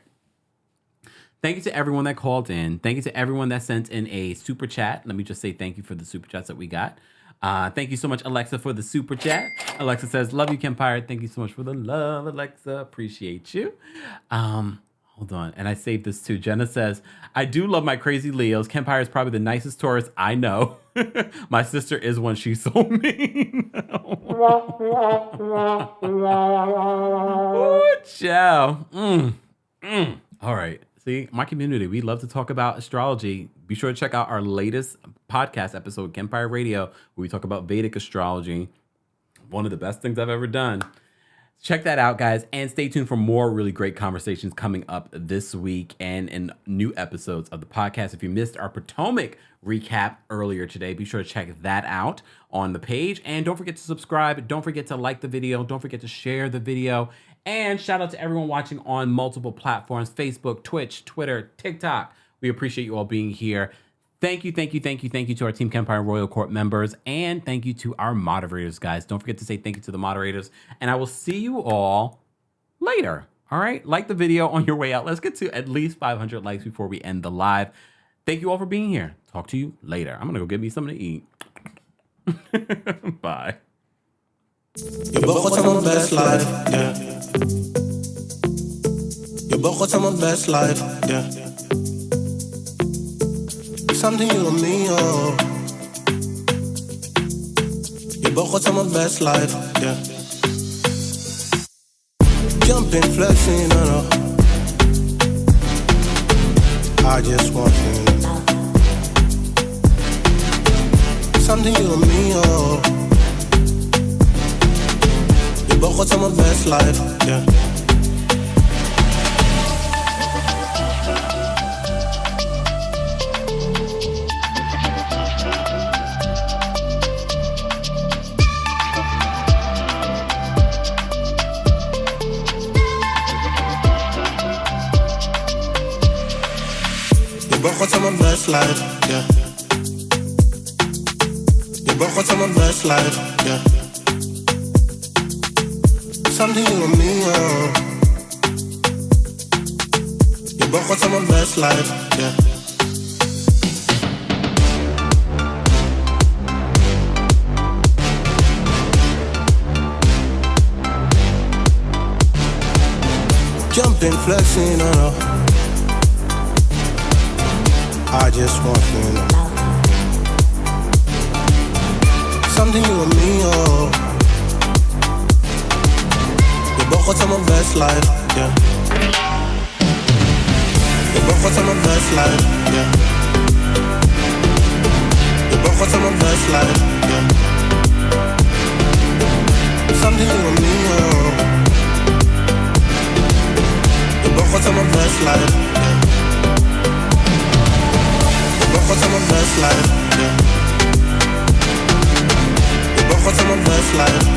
Thank you to everyone that called in. Thank you to everyone that sent in a super chat. Let me just say thank you for the super chats that we got. Thank you so much, Alexa, for the super chat. Alexa says, love you, Kempire. Thank you so much for the love, Alexa. Appreciate you. Hold on. And I saved this too. Jenna says, I do love my crazy Leos. Kempire is probably the nicest Taurus I know. My sister is one. She's so mean. Ooh, ciao. All right. See, my community, we love to talk about astrology. Be sure to check out our latest podcast episode, Kempire Radio, where we talk about Vedic astrology. One of the best things I've ever done. Check that out, guys, and stay tuned for more really great conversations coming up this week and in new episodes of the podcast. If you missed our Potomac recap earlier today, be sure to check that out on the page. And don't forget to subscribe. Don't forget to like the video. Don't forget to share the video. And shout out to everyone watching on multiple platforms, Facebook, Twitch, Twitter, TikTok. We appreciate you all being here. Thank you to our Team Kempire Royal Court members, and thank you to our moderators, guys. Don't forget to say thank you to the moderators, and I will see you all later. All right, like the video on your way out. Let's get to at least 500 likes before we end the live. Thank you all for being here. Talk to you later. I'm gonna go get me something to eat. Bye. You both got my best life, yeah. You both got my best life, yeah. Something you and me, oh. You both got my best life, yeah. Jumping, flexing, I just want you. Something you and me, oh. You both got my best life, yeah. What's on my best life, yeah. You both what's on my best life, yeah. Something you and me, oh. You both what's on my best life, yeah. Jumping, flexing, I just want you to know. Something you and me, oh. You both got my best life, yeah. You both got my best life, yeah. You both got my best life, yeah. Something you and me, oh. You both got my best life, yeah. best life.